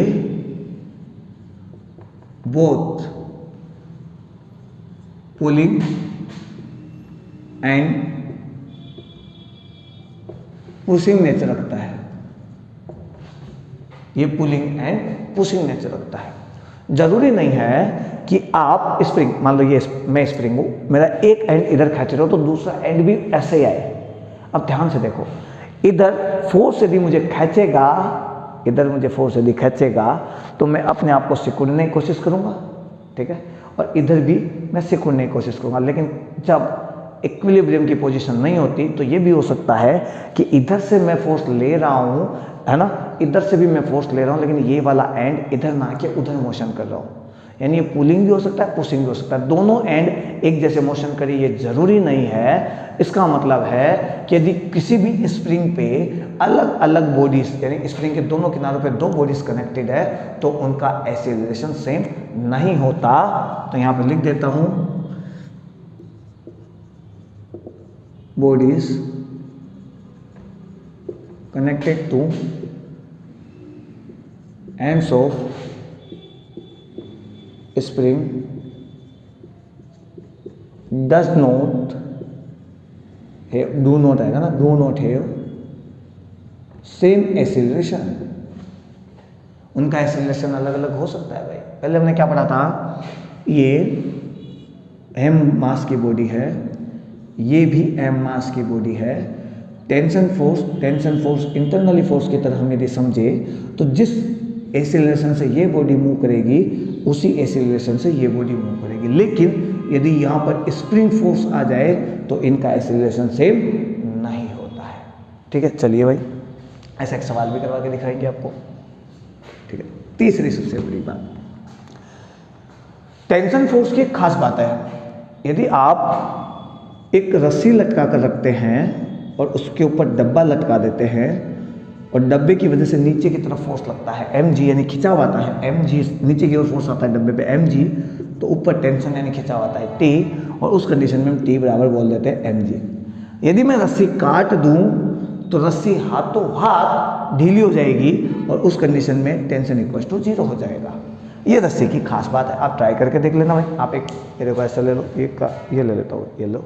both pulling and pushing nature रखता है। ये पुलिंग एंड पुशिंग नेचर रखता है। जरूरी नहीं है कि आप स्प्रिंग, मान लो ये मैं स्प्रिंग हूं, मेरा एक एंड इधर खींच रहा हो तो दूसरा एंड भी ऐसे ही आए। अब ध्यान से देखो, इधर फोर्स यदि मुझे खींचेगा, इधर मुझे फोर्स यदि खींचेगा तो मैं अपने आप को सिकुड़ने की कोशिश करूंगा। ठीक है, और इधर भी मैं सिकुड़ने की कोशिश करूंगा, लेकिन जब इक्विलिब्रियम की पोजीशन नहीं होती तो ये भी हो सकता है कि इधर से मैं फोर्स ले रहा हूं, है ना, इधर से भी मैं फोर्स ले रहा हूं, लेकिन ये वाला एंड इधर ना के उधर मोशन कर रहा हूं। यानी ये पुलिंग भी हो सकता है, पुशिंग भी हो सकता है, दोनों एंड एक जैसे मोशन करे ये जरूरी नहीं है। इसका मतलब है कि यदि किसी भी स्प्रिंग पे अलग अलग बॉडीज, यानी स्प्रिंग के दोनों किनारों पे दो बॉडीज कनेक्टेड है, तो उनका एक्सीलरेशन सेम नहीं होता। तो यहां पर लिख देता हूं, bodies connected to ends of spring does not have, do not आएगा ना, do not have same acceleration। उनका एक्सीलरेशन अलग अलग हो सकता है भाई। पहले हमने क्या पढ़ा था, ये m मास की बॉडी है, ये भी m मास की बॉडी है। टेंशन फोर्स इंटरनली फोर्स की तरह हम यदि समझे तो जिस एक्सीलरेशन से ये बॉडी मूव करेगी उसी एक्सीलरेशन से ये बॉडी मूव करेगी। लेकिन यदि यहाँ पर स्प्रिंग फोर्स आ जाए तो इनका एक्सीलरेशन सेम नहीं होता है। ठीक है, चलिए भाई ऐसा एक सवाल भी करवा के दिखाएंगे आपको। ठीक है, तीसरी सबसे बड़ी बात, टेंशन फोर्स की एक खास बात है। यदि आप एक रस्सी लटका कर रखते हैं और उसके ऊपर डब्बा लटका देते हैं और डब्बे की वजह से नीचे की तरफ फोर्स लगता है mg, यानी खिंचाव आता है mg, नीचे की ओर फोर्स आता है डब्बे पे mg, तो ऊपर टेंशन यानी खिंचाव आता है t, और उस कंडीशन में हम t बराबर बोल देते हैं mg। यदि मैं रस्सी काट दूं तो रस्सी हाथों हाथ ढीली हो जाएगी और उस कंडीशन में टेंशन इक्वल टू 0 हो जाएगा। ये रस्सी की खास बात है, आप ट्राई करके देख लेना भाई। आप एक ये देखो ऐसा ले लो, ये ले लेता हूँ, ये लो,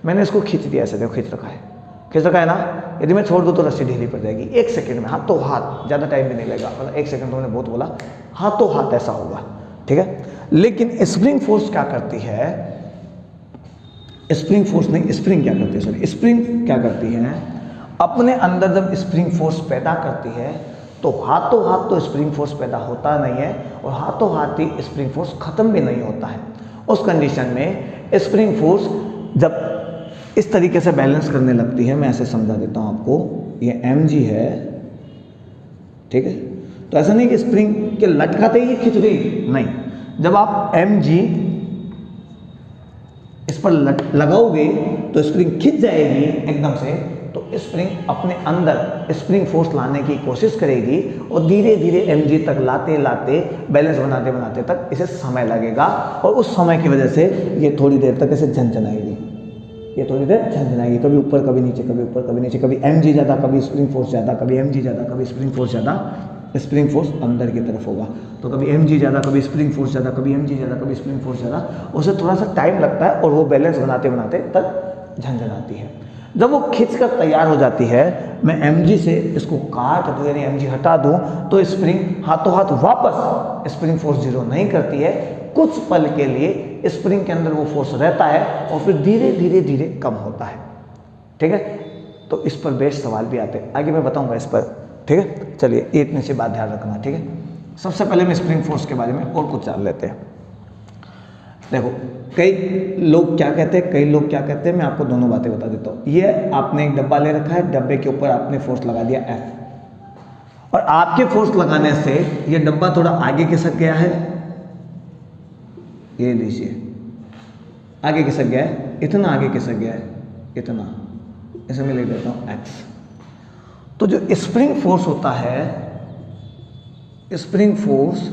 मैंने इसको खींच दिया, ऐसे देखो खींच रखा है ना। यदि मैं छोड़ दूँ तो रस्सी ढीली पड़ जाएगी। 1 सेकंड में हाथों हाथ, ज़्यादा टाइम भी नहीं लगेगा, मतलब 1 सेकंड तो मैंने बहुत बोला, हाथों हाथ ऐसा होगा। ठीक है, लेकिन स्प्रिंग फोर्स क्या करती है, स्प्रिंग फोर्स नहीं, स्प्रिंग क्या करती है, सॉरी, स्प्रिंग क्या करती है, अपने अंदर जब स्प्रिंग फोर्स पैदा करती है तो हाथों हाथ तो स्प्रिंग फोर्स पैदा होता नहीं है और हाथों हाथ ही स्प्रिंग फोर्स खत्म भी नहीं होता है। उस कंडीशन में स्प्रिंग फोर्स जब इस तरीके से बैलेंस करने लगती है, मैं ऐसे समझा देता हूं आपको, ये mg है, ठीक है, तो ऐसा नहीं कि स्प्रिंग के लटकाते ही खिंच गई, नहीं, जब आप mg इस पर लगाओगे तो स्प्रिंग खिंच जाएगी एकदम से, तो स्प्रिंग अपने अंदर स्प्रिंग फोर्स लाने की कोशिश करेगी और धीरे धीरे mg तक लाते लाते बैलेंस बनाते बनाते तक इसे समय लगेगा, और उस समय की वजह से ये थोड़ी देर तक ऐसे झनझनाएगी, ये थोड़ी देर झनझनाएगी, कभी ऊपर कभी नीचे, कभी ऊपर कभी नीचे, कभी mg ज़्यादा, कभी स्प्रिंग फोर्स ज़्यादा, कभी mg ज़्यादा, कभी स्प्रिंग फोर्स ज़्यादा, स्प्रिंग फोर्स अंदर की तरफ होगा, तो कभी mg ज़्यादा, कभी स्प्रिंग फोर्स ज़्यादा, कभी mg ज़्यादा, कभी स्प्रिंग फोर्स ज़्यादा। उसे थोड़ा सा टाइम लगता है और वो बैलेंस बनाते बनाते तक झंझनाती है। जब वो खींच कर तैयार हो जाती है, मैं mg से इसको काट दूँ यानी mg हटा दूँ, तो स्प्रिंग हाथों हाथ वापस स्प्रिंग फोर्स 0 नहीं करती है, कुछ पल के लिए स्प्रिंग के अंदर वो फोर्स रहता है और फिर धीरे धीरे धीरे कम होता है। ठीक है, तो इस पर बेस्ट सवाल भी आते हैं, आगे मैं बताऊंगा इस पर। ठीक है, चलिए ये इतनी सी बात ध्यान रखना। ठीक है, सबसे पहले मैं स्प्रिंग फोर्स के बारे में और कुछ जान लेते हैं। देखो, कई लोग क्या कहते हैं, कई लोग क्या कहते हैं, मैं आपको दोनों बातें बता देता हूँ। ये आपने एक डब्बा ले रखा है, डब्बे के ऊपर आपने फोर्स लगा दिया F, और आपके फोर्स लगाने से ये डब्बा थोड़ा आगे खिसक गया है, ये लीजिए आगे खिसक गया है, इतना आगे खिसक गया है, इतना, इसे मैं ले लेता हूँ X। तो जो स्प्रिंग फोर्स होता है, स्प्रिंग फोर्स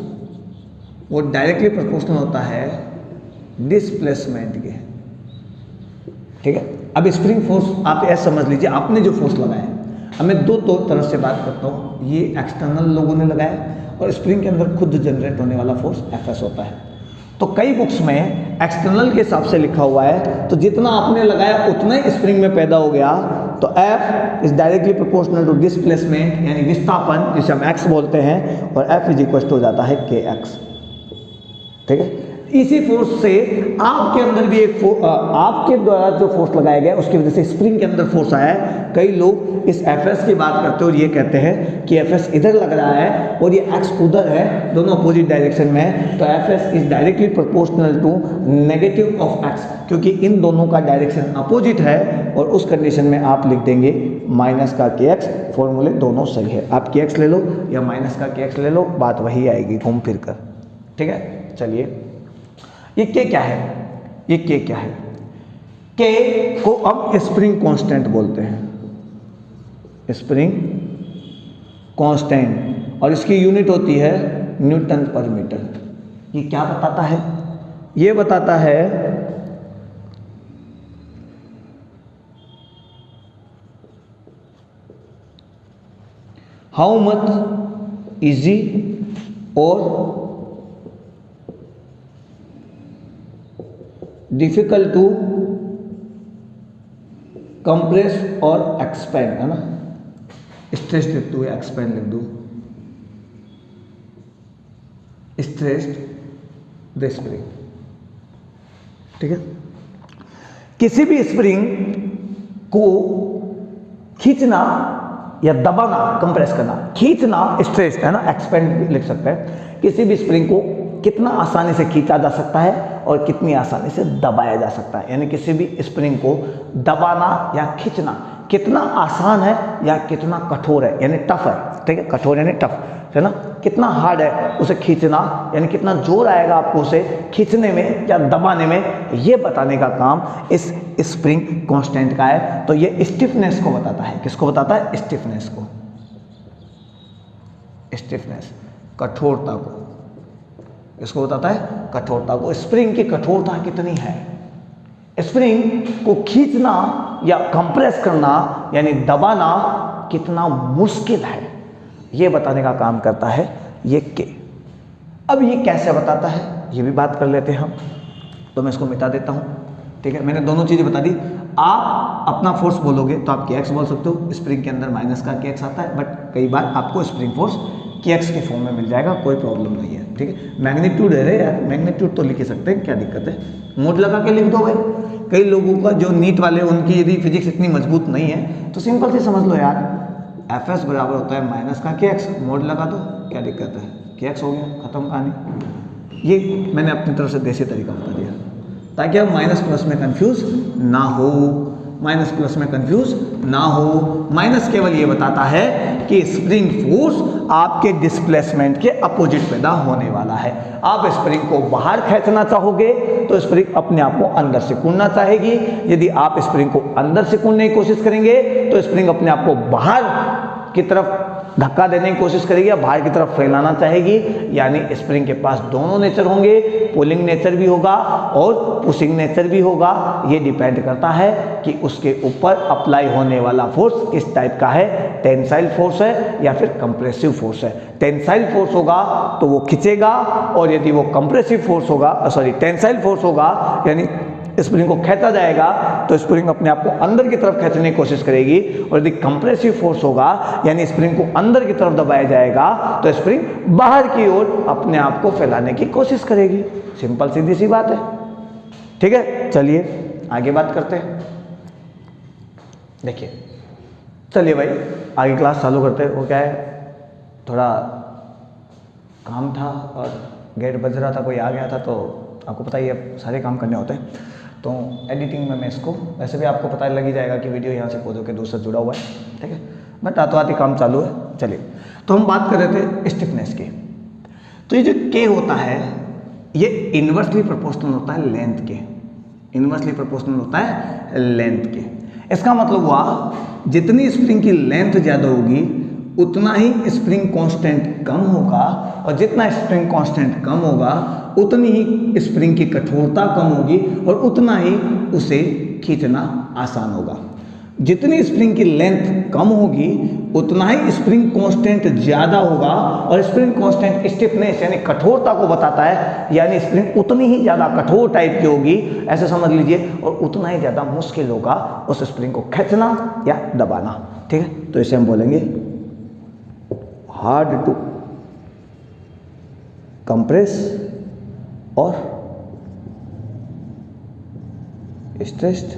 वो डायरेक्टली प्रोपोर्शनल होता है डिस्प्लेसमेंट के। ठीक है, अब स्प्रिंग फोर्स आप ऐसा समझ लीजिए, आपने जो फोर्स लगाया है, अब मैं दो तरफ से बात करता हूँ, ये एक्सटर्नल लोगों ने लगाया और स्प्रिंग के अंदर खुद जनरेट होने वाला फोर्स Fs होता है। तो कई बुक्स में एक्सटर्नल के हिसाब से लिखा हुआ है, तो जितना आपने लगाया उतना ही स्प्रिंग में पैदा हो गया, तो F is directly proportional to displacement यानी विस्थापन, जिसे हम x बोलते हैं, और F इज इक्वल हो जाता है kx। ठीक है, इसी फोर्स से आपके अंदर भी एक आपके द्वारा जो फोर्स लगाया गया उसकी वजह से स्प्रिंग के अंदर फोर्स आया है। कई लोग इस Fs की बात करते हैं और ये कहते हैं कि Fs इधर लग रहा है और ये x उधर है, दोनों अपोजिट डायरेक्शन में है, तो Fs is directly proportional to negative of x, क्योंकि इन दोनों का डायरेक्शन अपोजिट है, और उस कंडीशन में आप लिख देंगे माइनस का kx। फॉर्मूले दोनों सही है, आप kx ले लो या माइनस का kx ले लो, बात वही आएगी घूम फिर कर। ठीक है, चलिए ये k क्या है, ये k क्या है, k को अब स्प्रिंग कांस्टेंट बोलते हैं, स्प्रिंग कांस्टेंट, और इसकी यूनिट होती है न्यूटन पर मीटर। ये क्या बताता है, ये बताता है हाउ मच इजी और डिफिकल्ट टू कंप्रेस और एक्सपेंड, है ना, स्ट्रेस लिख दो या एक्सपेंड लिख दो, स्ट्रेस्ड द स्प्रिंग। ठीक है, किसी भी स्प्रिंग को खींचना या दबाना, कंप्रेस करना, खींचना स्ट्रेस्ड, है ना, एक्सपेंड लिख सकते हैं। किसी भी स्प्रिंग को कितना आसानी से खींचा जा सकता है और कितनी आसानी से दबाया जा सकता है, यानी किसी भी स्प्रिंग को दबाना या खींचना कितना आसान है या कितना कठोर है, यानी टफ है। ठीक है, कठोर यानी टफ, है ना, कितना हार्ड है उसे खींचना, यानी कितना जोर आएगा आपको उसे खींचने में या दबाने में, ये बताने का काम इस स्प्रिंग कांस्टेंट का है। तो ये स्टिफनेस को बताता है, किसको बताता है, स्टिफनेस को, स्टिफनेस कठोरता को, इसको बताता है कठोरता को। स्प्रिंग की कठोरता कितनी है, स्प्रिंग को खींचना या कंप्रेस करना यानी दबाना कितना मुश्किल है, ये बताने का काम करता है ये के। अब ये कैसे बताता है ये भी बात कर लेते हैं हम, तो मैं इसको मिटा देता हूँ। ठीक है, मैंने दोनों चीज़ें बता दी। आप अपना फोर्स बोलोगे तो आप kx बोल सकते हो, स्प्रिंग के अंदर माइनस का kx आता है, बट कई बार आपको स्प्रिंग फोर्स kx के फॉर्म में मिल जाएगा, कोई प्रॉब्लम नहीं है। ठीक है, मैग्नीट्यूड है रे यार, मैग्नीट्यूड तो लिख ही सकते हैं, क्या दिक्कत है, मोड लगा के लिख दो भाई। कई लोगों का जो नीट वाले उनकी यदि फिजिक्स इतनी मजबूत नहीं है तो सिंपल से समझ लो यार, Fs बराबर होता है माइनस का kx, मोड लगा दो, क्या दिक्कत है, kx हो गया, खत्म कहानी। ये मैंने अपनी तरफ से देसी तरीका बता दिया ताकि आप माइनस प्लस में कंफ्यूज ना हो, माइनस प्लस में कंफ्यूज ना हो। माइनस केवल ये बताता है कि स्प्रिंग फोर्स आपके डिस्प्लेसमेंट के अपोजिट पैदा होने वाला है। आप स्प्रिंग को बाहर खींचना चाहोगे तो स्प्रिंग अपने आप को अंदर सिकुड़ना चाहेगी, यदि आप स्प्रिंग को अंदर सिकुड़ने की कोशिश करेंगे तो स्प्रिंग अपने आप को बाहर की तरफ धक्का देने की कोशिश करेगी या बाहर की तरफ फैलाना चाहेगी। यानी स्प्रिंग के पास दोनों नेचर होंगे, पुलिंग नेचर भी होगा और पुशिंग नेचर भी होगा। ये डिपेंड करता है कि उसके ऊपर अप्लाई होने वाला फोर्स किस टाइप का है, टेंसाइल फोर्स है या फिर कंप्रेसिव फोर्स है। टेंसाइल फोर्स होगा तो वो खींचेगा, और यदि वो कंप्रेसिव फोर्स होगा, टेंसाइल फोर्स होगा यानी स्प्रिंग को खींचा जाएगा तो स्प्रिंग अपने आप को अंदर की तरफ खींचने की कोशिश करेगी, और यदि कंप्रेसिव फोर्स होगा यानी स्प्रिंग को अंदर की तरफ दबाया जाएगा तो स्प्रिंग बाहर की ओर अपने आप को फैलाने की कोशिश करेगी। सिंपल सीधी सी बात है। ठीक है, चलिए आगे बात करते हैं। देखिए, चलिए भाई आगे क्लास चालू करते हैं। वो क्या है, थोड़ा काम था और गेट बज रहा था, कोई आ गया था, तो आपको पता ही है सारे काम करने होते हैं। तो एडिटिंग में मैं इसको, वैसे भी आपको पता लग ही जाएगा कि वीडियो यहाँ से पौधों के दूर से जुड़ा हुआ है। ठीक है, बट आते आते काम चालू है। चलिए, तो हम बात कर रहे थे स्टिफनेस की। तो ये जो के होता है ये इन्वर्सली प्रोपोर्शनल होता है लेंथ के, इन्वर्सली प्रोपोर्शनल होता है लेंथ के। इसका मतलब हुआ जितनी स्प्रिंग की लेंथ ज़्यादा होगी उतना ही स्प्रिंग कांस्टेंट कम होगा, और जितना स्प्रिंग कांस्टेंट कम होगा उतनी ही स्प्रिंग की कठोरता कम होगी और उतना ही उसे खींचना आसान होगा। जितनी स्प्रिंग की लेंथ कम होगी उतना ही स्प्रिंग कांस्टेंट ज़्यादा होगा, और स्प्रिंग कांस्टेंट स्टिफनेस यानी कठोरता को बताता है, यानी स्प्रिंग उतनी ही ज़्यादा कठोर टाइप की होगी, ऐसे समझ लीजिए, और उतना ही ज़्यादा मुश्किल होगा उस स्प्रिंग को खींचना या दबाना। ठीक है, तो इसे हम बोलेंगे हार्ड टू कंप्रेस और स्ट्रेस्ड,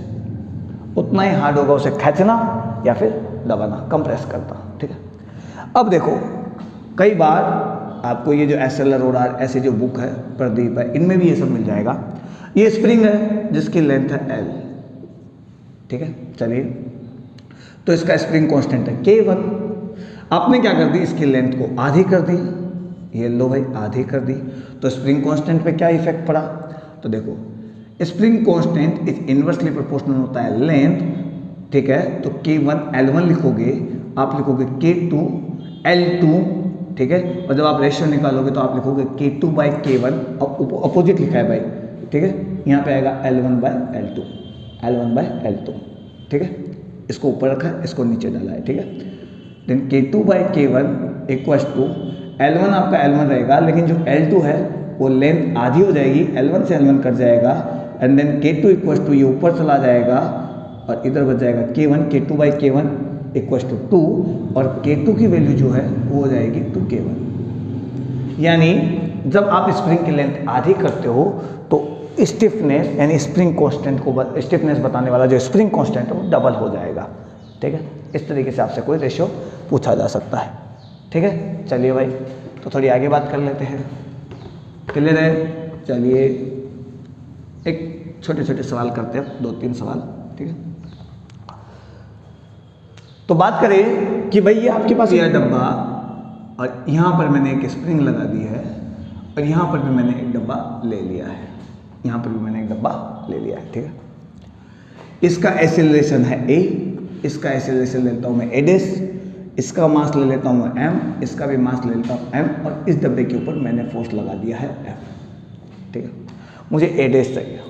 उतना ही हार्ड होगा उसे खींचना या फिर दबाना, कंप्रेस करना। ठीक है, अब देखो कई बार आपको ये जो SLR और ऐसे जो बुक है, प्रदीप है, इनमें भी ये सब मिल जाएगा। ये स्प्रिंग है जिसकी लेंथ है L। ठीक है, चलिए, तो इसका स्प्रिंग कांस्टेंट है K1। आपने क्या कर दी, इसकी लेंथ को आधी कर दी, ये लो भाई आधी कर दी, तो स्प्रिंग कांस्टेंट पे क्या इफेक्ट पड़ा। तो देखो spring constant is inversely proportional होता है लेंथ। ठीक है, तो K1 L1 लिखोगे, आप लिखोगे K2 L2। ठीक है, और जब आप रेशियो निकालोगे तो आप लिखोगे K2 बाई K1, और अपोजिट लिखा है भाई। ठीक है, यहाँ पे आएगा L1 by L2, L1 by L2। ठीक है, इसको ऊपर रखा है, इसको नीचे डाला है। ठीक है, then K2 by K1 equals to L1 आपका L1 रहेगा, लेकिन जो L2 है वो लेंथ आधी हो जाएगी, L1 से L1 कट जाएगा, and then K2 equals to ये ऊपर चला जाएगा और इधर बच जाएगा K1, K2 by K1 equals to 2, और K2 की वैल्यू जो है वो हो जाएगी 2K1। यानी जब आप स्प्रिंग की लेंथ आधी करते हो तो स्टिफनेस यानी स्प्रिंग कांस्टेंट को, स्टिफनेस बताने वाला जो स्प्रिंग कांस्टेंट है वो डबल हो जाएगा। ठीक है, इस तरीके से आपसे कोई रेशियो पूछा जा सकता है। ठीक है, चलिए भाई, तो थोड़ी आगे बात कर लेते हैं। क्लियर है, चलिए एक छोटे छोटे सवाल करते हैं, 2-3 सवाल। ठीक है, तो बात करें कि भाई ये आपके पास यह डब्बा, और यहाँ पर मैंने एक स्प्रिंग लगा दी है, और यहाँ पर भी मैंने एक डब्बा ले लिया है, यहाँ पर भी मैंने एक डब्बा ले लिया है। ठीक है, इसका एक्सेलरेशन है A, इसका एक्सेलरेशन लेता हूँ मैं A', इसका मास ले लेता हूँ M, इसका भी मास ले लेता हूँ M, और इस डब्बे के ऊपर मैंने फोर्स लगा दिया है F। ठीक है, मुझे A' चाहिए।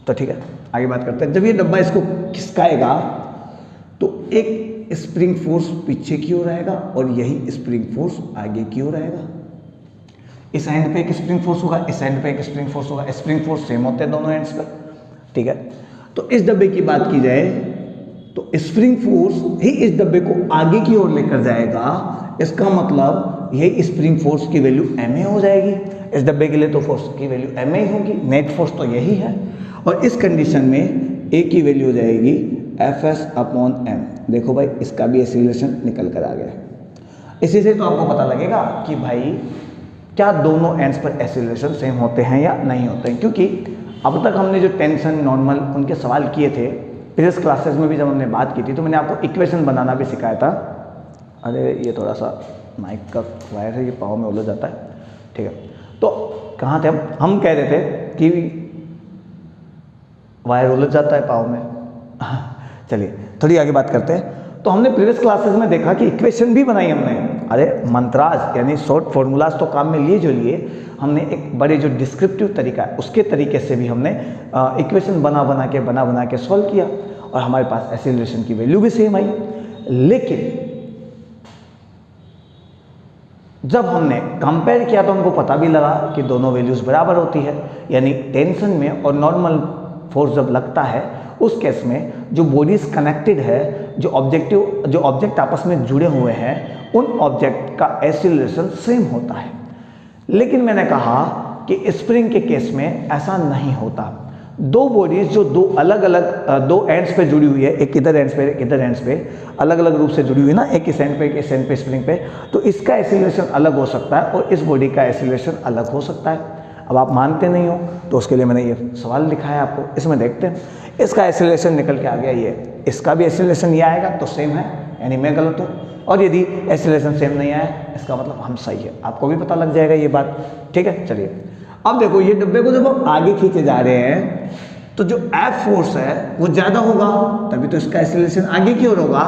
तो ठीक है, आगे बात करते हैं। जब ये डब्बा इसको खिसकाएगा तो एक स्प्रिंग फोर्स पीछे की ओर आएगा और यही स्प्रिंग फोर्स आगे की ओर आएगा। इस एंड पे एक स्प्रिंग फोर्स होगा, इस एंड पे एक स्प्रिंग फोर्स होगा। स्प्रिंग फोर्स सेम होते हैं दोनों एंड्स पर। ठीक है, तो इस डब्बे की बात की जाए तो स्प्रिंग फोर्स ही इस डब्बे को आगे की ओर लेकर जाएगा। इसका मतलब यही स्प्रिंग फोर्स की वैल्यू ma हो जाएगी। इस डब्बे के लिए तो फोर्स की वैल्यू ma ही होगी, नेट फोर्स तो यही है। और इस कंडीशन में a की वैल्यू हो जाएगी Fs/m। देखो भाई, इसका भी एक्सीलरेशन निकल कर आ गया। इसी से तो आपको पता लगेगा कि भाई क्या दोनों एंड्स पर एक्सीलरेशन सेम होते हैं या नहीं होते हैं, क्योंकि अब तक हमने जो टेंशन नॉर्मल उनके सवाल किए थे, प्रीवियस क्लासेस में भी जब हमने बात की थी तो मैंने आपको इक्वेशन बनाना भी सिखाया था। अरे ये थोड़ा सा माइक का वायर है, ये पाँव में उलझ जाता है। ठीक है, तो कहाँ थे हम कह रहे थे कि वायर उलझ जाता है पाँव में। चलिए थोड़ी आगे बात करते हैं। तो हमने प्रीवियस क्लासेस में देखा कि इक्वेशन भी बनाई हमने। अरे मंत्राज यानी शॉर्ट फॉर्मूलाज तो काम में लिए जो लिए, हमने एक बड़े जो डिस्क्रिप्टिव तरीका है उसके तरीके से भी हमने इक्वेशन बना के सॉल्व किया, और हमारे पास एक्सीलरेशन की वैल्यू भी सेम आई। लेकिन जब हमने कंपेयर किया तो हमको पता भी लगा कि दोनों वैल्यूज बराबर होती है, यानी टेंशन में और नॉर्मल फोर्स जब लगता है उस केस में जो बॉडीज कनेक्टेड है, जो ऑब्जेक्ट आपस में जुड़े हुए हैं, उन ऑब्जेक्ट का एक्सीलरेशन सेम होता है। लेकिन मैंने कहा कि स्प्रिंग के केस में ऐसा नहीं होता। दो बॉडीज जो दो अलग अलग दो एंड्स पे जुड़ी हुई है, एक इधर एंड्स पे एक इधर एंड्स पे, अलग अलग रूप से जुड़ी हुई है ना, एक इस एंड पे एक इस एंड पे स्प्रिंग पे, तो इसका एक्सीलरेशन अलग हो सकता है और इस बॉडी का एक्सीलरेशन अलग हो सकता है। अब आप मानते नहीं हो तो उसके लिए मैंने ये सवाल लिखा है आपको, इसमें देखते हैं। इसका एक्सीलरेशन निकल के आ गया ये, इसका भी एक्सीलरेशन ये आएगा तो सेम है, यानी मैं गलत हूँ। और यदि एक्सीलरेशन सेम नहीं आया इसका मतलब हम सही है। आपको भी पता लग जाएगा ये बात, ठीक है। चलिए अब देखो, ये डब्बे को जब हम आगे खींचे जा रहे हैं तो जो F फोर्स है वो ज़्यादा होगा, तभी तो इसका एक्सीलरेशन आगे की ओर होगा।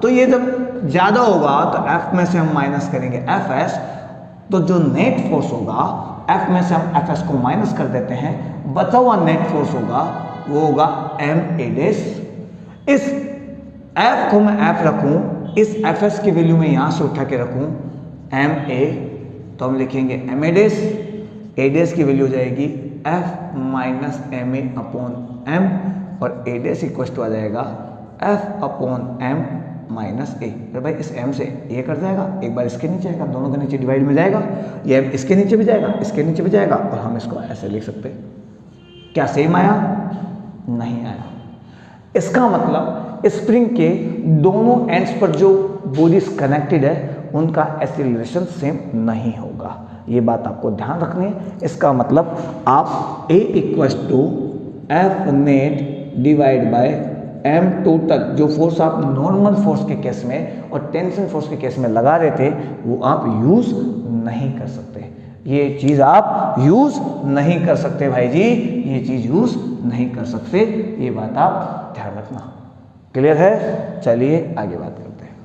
तो ये जब ज़्यादा होगा तो F में से हम माइनस करेंगे Fs, तो जो नेट फोर्स होगा F में से हम Fs को माइनस कर देते हैं, बचा हुआ नेट फोर्स होगा वो होगा ma डैश। इस F को मैं F रखूं, इस Fs की वैल्यू में यहाँ से उठा के रखूं ma, तो हम लिखेंगे ma डैश, a डैश की वैल्यू हो जाएगी F minus ma upon m, और a डैश इक्वल टू आ जाएगा F upon m minus a। तो भाई इस m से ये कर जाएगा, एक बार इसके नीचे आएगा, दोनों के नीचे डिवाइड में जाएगा, ये m इसके नीचे भी जाएगा, इसके नीचे भी जाएगा, और हम इसको ऐसे लिख सकते हैं। क्या सेम आया? नहीं आया। इसका मतलब स्प्रिंग के दोनों एंड्स पर जो बॉडीज कनेक्टेड है उनका एक्सीलरेशन सेम नहीं होगा। ये बात आपको ध्यान रखनी है। इसका मतलब आप A equal to f net divide by m total, जो फोर्स आप नॉर्मल फोर्स के केस में और टेंशन फोर्स के केस में लगा रहे थे वो आप यूज नहीं कर सकते। ये चीज़ आप यूज नहीं कर सकते भाई जी, ये चीज़ यूज नहीं कर सकते, ये बात आप ध्यान रखना। क्लियर है? चलिए आगे बात करते हैं।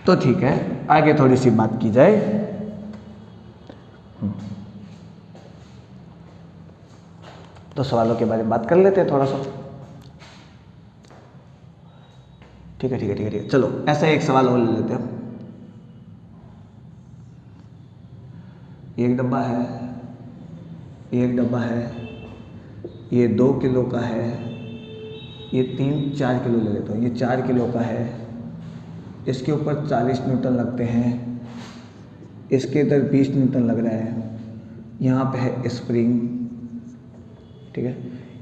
तो ठीक है, आगे थोड़ी सी बात की जाए। तो सवालों के बारे में बात कर लेते हैं थोड़ा सा। ठीक है, चलो ऐसा एक सवाल और ले लेते हैं। एक डब्बा है, एक डब्बा है, ये 2 किलो का है, ये 3-4 किलो ले लेता हूँ, ये 4 किलो का है, इसके ऊपर 40 न्यूटन लगते हैं, इसके इधर 20 न्यूटन लग रहा है, यहाँ पे है स्प्रिंग, ठीक है।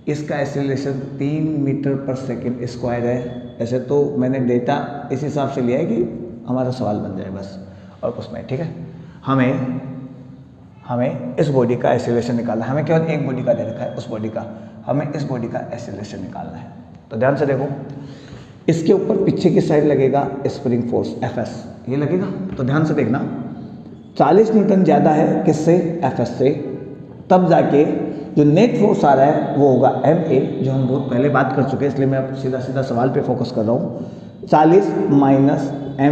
इसका एक्सीलरेशन 3 मीटर पर सेकेंड स्क्वायर है। ऐसे तो मैंने डेटा इस हिसाब से लिया है कि हमारा सवाल बन जाए बस, और कुछ नहीं, ठीक है। हमें इस बॉडी का एक्सीलरेशन निकालना है, हमें केवल एक बॉडी का दे रखा है, उस बॉडी का, हमें इस बॉडी का एक्सीलरेशन निकालना है। तो ध्यान से देखो, इसके ऊपर पीछे की साइड लगेगा स्प्रिंग फोर्स Fs, ये लगेगा। तो ध्यान से देखना, 40 न्यूटन ज़्यादा है किससे? Fs से। तब जाके जो नेट फोर्स आ रहा है वो होगा ma, जो हम बहुत पहले बात कर चुके हैं, इसलिए मैं अब सीधा सवाल पे फोकस कर रहा हूँ। 40 minus ma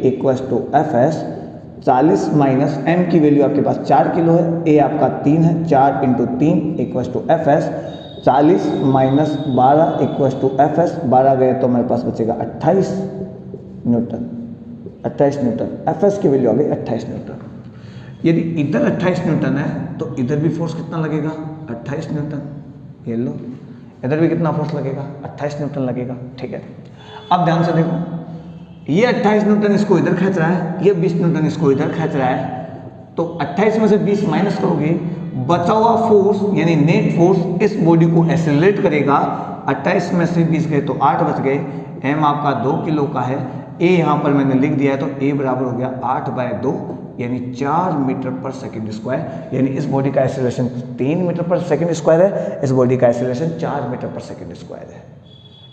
equal to Fs, 40 minus m की वैल्यू आपके पास 4 किलो है, a आपका 3 है, 4 into 3 equal to Fs, 40 minus 12 equal to Fs, 12 गए तो हमारे पास बचेगा 28 न्यूटन, 28 न्यूटन। Fs की वैल्यू आ गई 28 न्यूटन। यदि इधर 28 न्यूटन है तो इधर भी फोर्स कितना लगेगा? 28 न्यूटन। ये लो, इधर भी कितना फोर्स लगेगा? 28 न्यूटन लगेगा, ठीक है। अब ध्यान से देखो, ये 28 न्यूटन इसको इधर खींच रहा है, ये 20 न्यूटन इसको इधर खींच रहा है, तो 28 में से 20 माइनस करोगे, बचा हुआ फोर्स यानी नेट फोर्स इस बॉडी को एक्सेलरेट करेगा। 28 में से 20 गए तो 8 बच गए, m आपका 2 किलो का है, a यहाँ पर मैंने लिख दिया है, तो a बराबर हो गया 8/2 यानी 4 मीटर पर सेकेंड स्क्वायर। यानी इस बॉडी का एक्सेलरेशन 3 मीटर पर सेकेंड स्क्वायर है, इस बॉडी का एक्सेलरेशन 4 मीटर पर सेकेंड स्क्वायर है।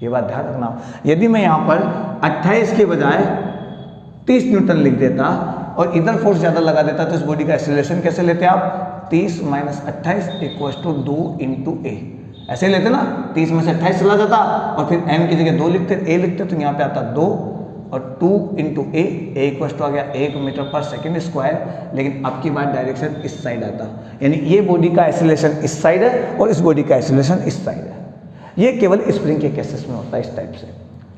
ये बात ध्यान रखना। यदि मैं यहाँ पर 28 के बजाय 30 न्यूटन लिख देता और इधर फोर्स ज़्यादा लगा देता तो इस बॉडी का एक्सेलरेशन कैसे लेते आप? 30 minus 28 equal to 2 into a, ऐसे लेते ना। 30 में से 28 चला जाता और फिर m की जगह 2 लिखते, a लिखते, तो यहाँ पे आता 2 और 2 इंटू a इक्वल टू आ गया 1 मीटर पर सेकेंड स्क्वायर। लेकिन अब की बात डायरेक्शन इस साइड आता, यानी ये बॉडी का एक्सेलरेशन इस साइड है और इस बॉडी का एक्सेलरेशन इस साइड है। ये केवल स्प्रिंग के केसेस में होता है इस टाइप से।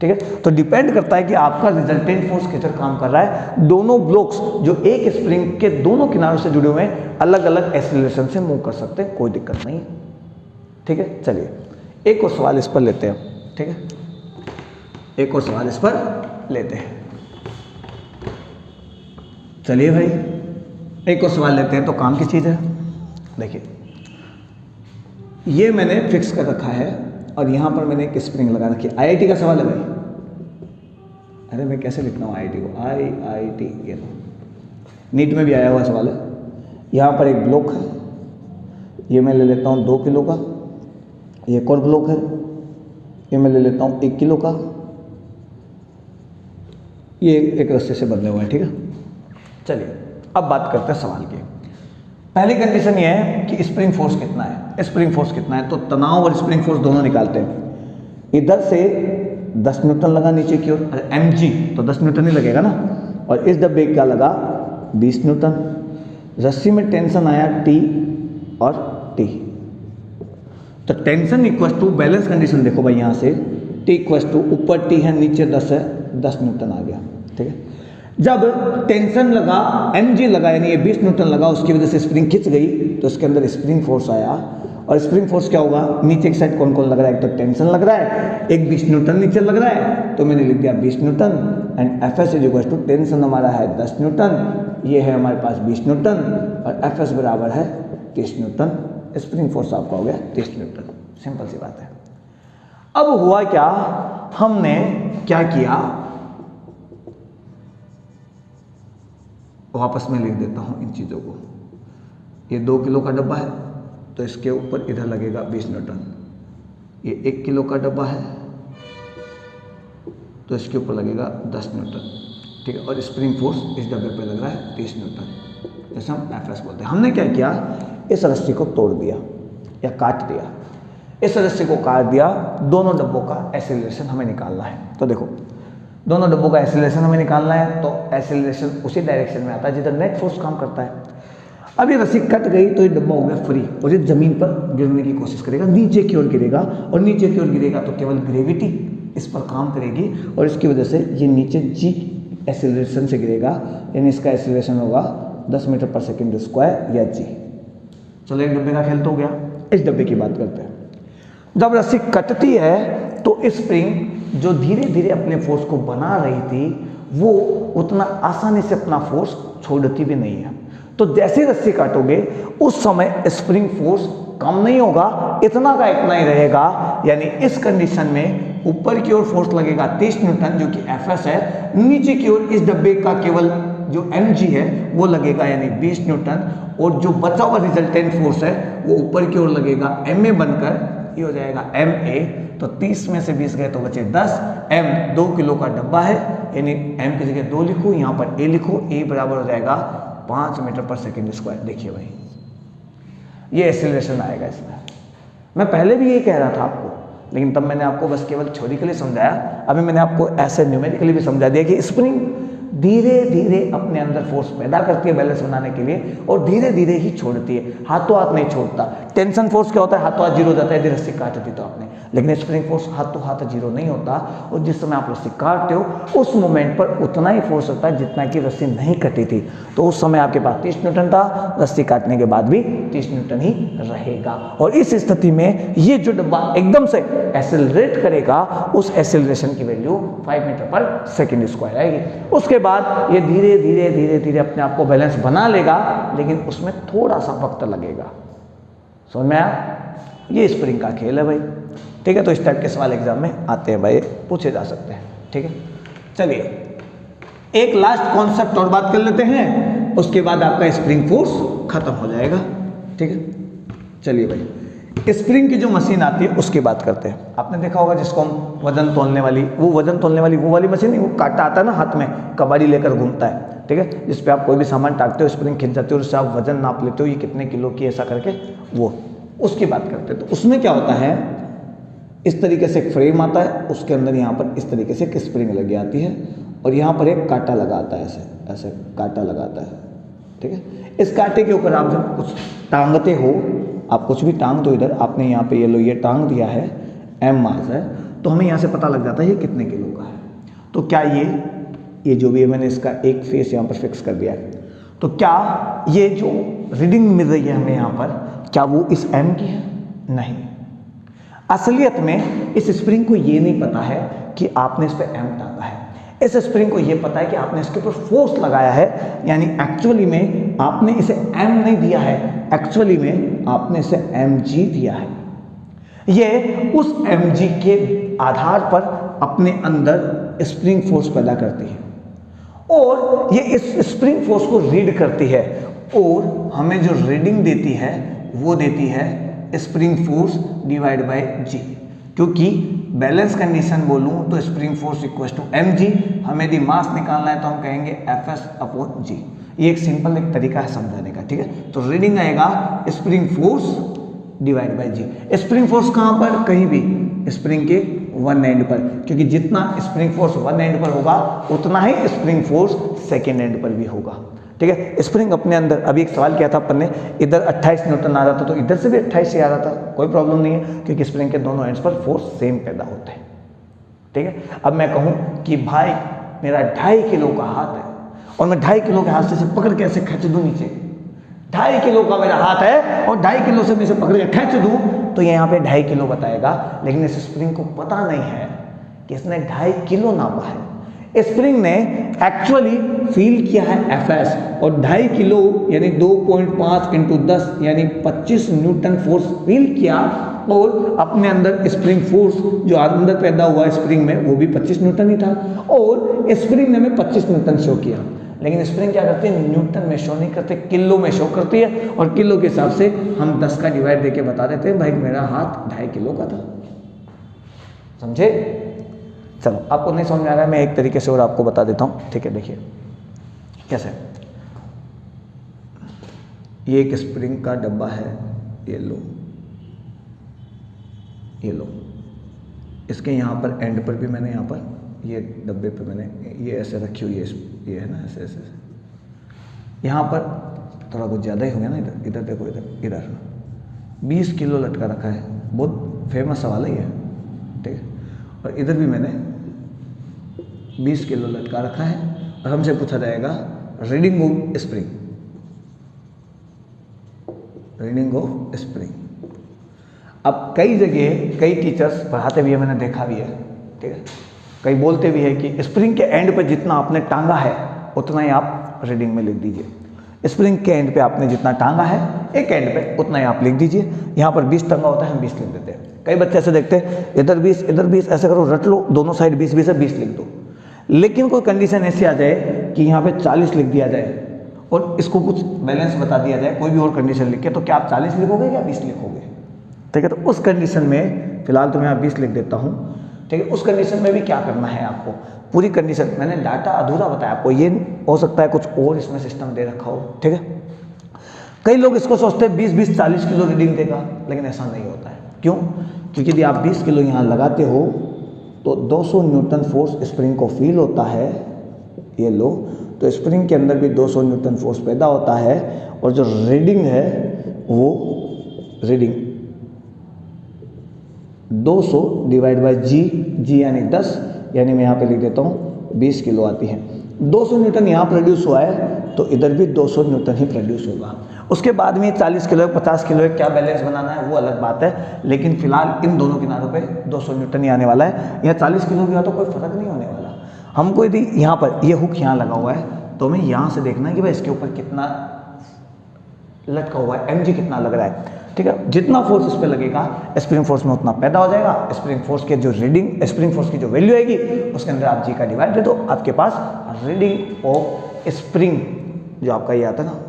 ठीक है। तो डिपेंड करता है कि आपका रिजल्टेंट फोर्स किधर काम कर रहा है। दोनों ब्लॉक्स जो एक स्प्रिंग के दोनों किनारों से जुड़े हुए हैं अलग अलग एक्सीलरेशन से मूव कर सकते हैं, कोई दिक्कत नहीं, ठीक है। चलिए एक और सवाल इस पर लेते हैं, ठीक है, एक और सवाल इस पर लेते हैं। चलिए भाई एक और सवाल लेते हैं। तो काम की चीज़ है, देखिए ये मैंने फिक्स कर रखा है और यहाँ पर मैंने एक स्प्रिंग लगा रखी है। आईआईटी का सवाल है भाई, अरे मैं कैसे लिखता हूँ आईआईटी को, आईआईटी, ये नीट में भी आया हुआ सवाल है। यहाँ पर एक ब्लॉक है, ये मैं ले लेता हूँ 2 किलो का, ये एक और ब्लॉक है, ये मैं ले लेता हूँ 1 किलो का, ये एक रस्से से बंधे हुए हैं, ठीक है। चलिए अब बात करते हैं सवाल की। पहली कंडीशन ये है कि स्प्रिंग फोर्स कितना है, स्प्रिंग फोर्स कितना है। तो तनाव और स्प्रिंग फोर्स दोनों निकालते हैं। इधर से 10 न्यूटन लगा नीचे की ओर, mg तो 10 न्यूटन ही लगेगा ना, और इस डब्बे का लगा 20 न्यूटन। रस्सी में टेंशन आया T और T, तो tension equal to balance condition देखो भाई, यहाँ से T इक्वल टू ऊपर T है नीचे 10 है, 10 न्यूटन आ गया, ठीक है। जब टेंशन लगा mg लगा यानी ये 20 न्यूटन लगा, उसकी वजह से स्प्रिंग खिंच गई, तो इसके अंदर स्प्रिंग फोर्स आया। और स्प्रिंग फोर्स क्या होगा, नीचे की साइड कौन कौन लग रहा है, एक तो टेंशन लग रहा है, एक 20 न्यूटन नीचे लग रहा है, तो मैंने लिख दिया 20 Newton. And Fs is equal to tension हमारा है 10 न्यूटन, ये है हमारे पास 20 न्यूटन, और Fs बराबर है 30 न्यूटन। स्प्रिंग फोर्स आपका हो गया 30 न्यूटन, सिंपल सी बात है। अब हुआ क्या, हमने क्या किया, वापस मैं लिख देता हूं इन चीज़ों को। ये 2 किलो का डब्बा है तो इसके ऊपर इधर लगेगा 20 न्यूटन। ये 1 किलो का डब्बा है तो इसके ऊपर लगेगा 10 न्यूटन, ठीक है। और स्प्रिंग फोर्स इस डब्बे पे लग रहा है 30 न्यूटन, जैसे हम Fs बोलते हैं। हमने क्या किया, इस रस्सी को तोड़ दिया या काट दिया, इस रस्सी को काट दिया, दोनों डब्बों का एक्सीलरेशन हमें निकालना है। तो देखो दोनों डब्बों का एक्सीलरेशन हमें निकालना है, तो एक्सीलरेशन उसी डायरेक्शन में आता है जिधर नेट फोर्स काम करता है। अब ये रस्सी कट गई तो ये डब्बा हो गया फ्री, और ये जमीन पर गिरने की कोशिश करेगा, नीचे की ओर गिरेगा, और नीचे की ओर गिरेगा तो केवल ग्रेविटी इस पर काम करेगी, और इसकी वजह से ये नीचे जी एक्सीलरेशन से गिरेगा, यानी इसका एक्सीलरेशन होगा 10 मीटर पर सेकेंड स्क्वायर या जी। चलो एक डब्बे का खेल तो हो गया। इस डब्बे की बात करते हैं। जब रस्सी कटती है तो स्प्रिंग जो धीरे धीरे अपने फोर्स को बना रही थी वो उतना आसानी से अपना फोर्स छोड़ती भी नहीं है। तो जैसे रस्सी काटोगे उस समय स्प्रिंग फोर्स कम नहीं होगा, इतना का इतना ही रहेगा। यानी इस कंडीशन में ऊपर की ओर फोर्स लगेगा 30 न्यूटन जो कि Fs है, नीचे की ओर इस डब्बे का केवल जो mg है वो लगेगा यानी 20 न्यूटन, और जो बचा हुआ रिजल्टेंट फोर्स है वो ऊपर की ओर लगेगा ma बनकर ये हो जाएगा ma। तो 30 में से 20 गए तो बचे 10। m 2 किलो का डब्बा है यानी m की जगह 2 लिखो, यहाँ पर a लिखो, a बराबर हो जाएगा 5 मीटर पर सेकेंड स्क्वायर। देखिए भाई ये एक्सीलरेशन आएगा इसमें। मैं पहले भी यही कह रहा था आपको, लेकिन तब मैंने आपको बस केवल थ्योरिकली समझाया। अभी मैंने आपको ऐसे न्यूमेरिकली भी समझा दिया कि स्प्रिंग धीरे धीरे अपने अंदर फोर्स पैदा करती है बैलेंस बनाने के लिए, और धीरे धीरे ही छोड़ती है, हाथों हाथ नहीं छोड़ता। टेंशन फोर्स क्या होता है, हाथों हाथ जीरो हो जाता है यदि रस्सी काट दी तो आपने, लेकिन स्प्रिंग फोर्स हाथों हाथ जीरो नहीं होता, और जिस समय आप रस्सी काटते हो उस मोमेंट पर उतना ही फोर्स होता है जितना कि रस्सी नहीं कटी थी। तो उस समय आपके पास 30 न्यूटन था, रस्सी काटने के बाद भी 30 न्यूटन ही रहेगा। और इस स्थिति में ये जो डब्बा एकदम से एक्सेलरेट करेगा, उस एक्सेलरेशन की वैल्यू 5 मीटर पर सेकेंड स्क्वायर आएगी। उसके बाद ये धीरे धीरे धीरे धीरे अपने आप को बैलेंस बना लेगा, लेकिन उसमें थोड़ा सा वक्त लगेगा। समझ में आया? ये स्प्रिंग का खेल है भाई, ठीक है। तो इस टाइप के सवाल एग्जाम में आते हैं भाई, पूछे जा सकते हैं, ठीक है। चलिए एक लास्ट कॉन्सेप्ट और बात कर लेते हैं, उसके बाद आपका स्प्रिंग फोर्स खत्म हो जाएगा, ठीक है। चलिए भाई स्प्रिंग की जो मशीन आती है उसकी बात करते हैं। आपने देखा होगा जिसको हम वजन तोलने वाली, वो वाली मशीन नहीं, वो कांटा आता है ना हाथ में, कबाड़ी लेकर घूमता है, ठीक है, जिस पे आप कोई भी सामान टाकते हो स्प्रिंग खिंच जाती है और उससे आप वजन नाप लेते हो ये कितने किलो की, ऐसा करके, वो उसकी बात करते हैं। तो उसमें क्या होता है, इस तरीके से एक फ्रेम आता है, उसके अंदर यहाँ पर इस तरीके से एक स्प्रिंग लगी आती है, और यहाँ पर एक कांटा लगाता है, ऐसे ऐसे कांटा लगाता है, ठीक है। इस कांटे के ऊपर आप जब कुछ टांगते हो, आप कुछ भी टांग दो, इधर आपने यहाँ पे ये लो ये टांग दिया है, m मास है, तो हमें यहाँ से पता लग जाता है ये कितने किलो का है। तो क्या ये जो भी है मैंने इसका एक फेस यहाँ पर फिक्स कर दिया है, तो क्या ये जो रीडिंग मिल रही है हमें यहाँ पर, क्या वो इस m की है? नहीं। असलियत में इस स्प्रिंग को ये नहीं पता है कि आपने इस पर m टांगा है। इस स्प्रिंग को ये पता है कि आपने इसके ऊपर फोर्स लगाया है, यानी एक्चुअली में आपने इसे m नहीं दिया है, एक्चुअली में आपने इसे mg दिया है। ये उस mg के आधार पर अपने अंदर स्प्रिंग फोर्स पैदा करती है और ये इस स्प्रिंग फोर्स को रीड करती है और हमें जो रीडिंग देती है वो देती है spring force divide by g। क्योंकि बैलेंस कंडीशन बोलूं तो spring force equal to mg, हमें यदि मास निकालना है तो हम कहेंगे Fs अपॉन g। ये एक सिंपल एक तरीका है समझाने का, ठीक है। तो रीडिंग आएगा spring force divide by g। Spring force कहां पर? कहीं भी स्प्रिंग के वन एंड पर, क्योंकि जितना स्प्रिंग फोर्स वन एंड पर होगा उतना ही स्प्रिंग फोर्स सेकेंड एंड पर भी होगा, ठीक है। स्प्रिंग अपने अंदर, अभी एक सवाल किया था अपन ने, इधर 28 न्यूटन आ रहा था तो इधर से भी 28 ही आ रहा था, कोई प्रॉब्लम नहीं है, क्योंकि स्प्रिंग के दोनों एंड्स पर फोर्स सेम पैदा होते हैं, ठीक है। अब मैं कहूँ कि भाई मेरा 2.5 किलो का हाथ है और मैं 2.5 किलो के हाथ से पकड़ के ऐसे खींच दूँ नीचे, 2.5 किलो का मेरा हाथ है और 2.5 किलो से मैं इसे पकड़ के खींच दूँ तो ये यहाँ पे 2.5 किलो बताएगा, लेकिन इस स्प्रिंग को पता नहीं है कि इसने 2.5 किलो नापा है। स्प्रिंग ने एक्चुअली फील किया है Fs और 2.5 किलो यानी 2.5 इंटू 10 यानी 25 न्यूटन फोर्स फील किया और अपने अंदर स्प्रिंग फोर्स जो अंदर पैदा हुआ स्प्रिंग में वो भी 25 न्यूटन ही था और स्प्रिंग ने हमें 25 न्यूटन शो किया। लेकिन स्प्रिंग क्या करती है? न्यूटन में शो नहीं करते, किलो में शो करती है और किलो के हिसाब से हम 10 का डिवाइड देके बता देते हैं भाई मेरा हाथ 2.5 किलो का था। समझे? चलो, आपको नहीं समझ में आ रहा है, मैं एक तरीके से और आपको बता देता हूँ, ठीक है। देखिए कैसे, ये एक स्प्रिंग का डब्बा है, ये लो, इसके यहाँ पर एंड पर भी मैंने यहाँ पर ये डब्बे पे मैंने ये ऐसे रखी हुई है, ये है ना ऐसे ऐसे, यहाँ पर थोड़ा कुछ ज़्यादा ही हो गया ना, इधर देखो, इधर 20 किलो लटका रखा है, बहुत फेमस सवाल है ये, ठीक है। और इधर भी मैंने 20 किलो लटका रखा है और हमसे पूछा जाएगा रीडिंग ऑफ स्प्रिंग। अब कई जगह कई टीचर्स पढ़ाते भी है, मैंने देखा भी है, ठीक है, कई बोलते भी है कि स्प्रिंग के एंड पर जितना आपने टांगा है उतना ही आप रीडिंग में लिख दीजिए। स्प्रिंग के एंड पे आपने जितना टांगा है एक एंड पे उतना ही आप लिख दीजिए। यहाँ पर 20 टंगा होता है, हम 20 लिख देते हैं। कई बच्चे ऐसे देखते हैं इधर 20 इधर 20, ऐसे करो, रट लो, दोनों साइड 20 है, 20 लिख दो। लेकिन कोई कंडीशन ऐसी आ जाए कि यहाँ पे 40 लिख दिया जाए और इसको कुछ बैलेंस बता दिया जाए, कोई भी और कंडीशन लिख के, तो क्या आप 40 लिखोगे या 20 लिखोगे? ठीक है, तो उस कंडीशन में फिलहाल तो मैं यहाँ 20 लिख देता हूँ, ठीक है। उस कंडीशन में भी क्या करना है आपको, पूरी कंडीशन मैंने डाटा अधूरा बताया आपको, ये हो सकता है कुछ और इसमें सिस्टम दे रखा हो, ठीक है। कई लोग इसको सोचते हैं 20 40 किलो रीडिंग देगा, लेकिन ऐसा नहीं होता है। क्यों? क्योंकि यदि आप 20 किलो यहाँ लगाते हो तो 200 न्यूटन फोर्स स्प्रिंग को फील होता है, ये लो, तो स्प्रिंग के अंदर भी 200 न्यूटन फोर्स पैदा होता है और जो रीडिंग है वो रीडिंग 200 डिवाइड बाय जी यानी 10, यानी मैं यहाँ पे लिख देता हूँ 20 किलो आती है। 200 न्यूटन यहाँ प्रोड्यूस हुआ है तो इधर भी 200 न्यूटन ही प्रोड्यूस होगा। उसके बाद में 40 किलो 50 किलो क्या बैलेंस बनाना है वो अलग बात है, लेकिन फिलहाल इन दोनों किनारों पे 200 न्यूटन ही आने वाला है। यहाँ 40 किलो भी हुआ तो कोई फर्क नहीं होने वाला। हमको यदि यहाँ पर ये हुक यहाँ लगा हुआ है तो हमें यहाँ से देखना है कि भाई इसके ऊपर कितना लटका हुआ है, mg कितना लग रहा है, ठीक है। जितना फोर्स इस पर लगेगा स्प्रिंग फोर्स में उतना पैदा हो जाएगा। स्प्रिंग फोर्स के जो रीडिंग, स्प्रिंग फोर्स की जो वैल्यू आएगी उसके अंदर आप जी का डिवाइड दे दो, आपके पास रीडिंग ऑफ स्प्रिंग जो आपका ये आता है ना,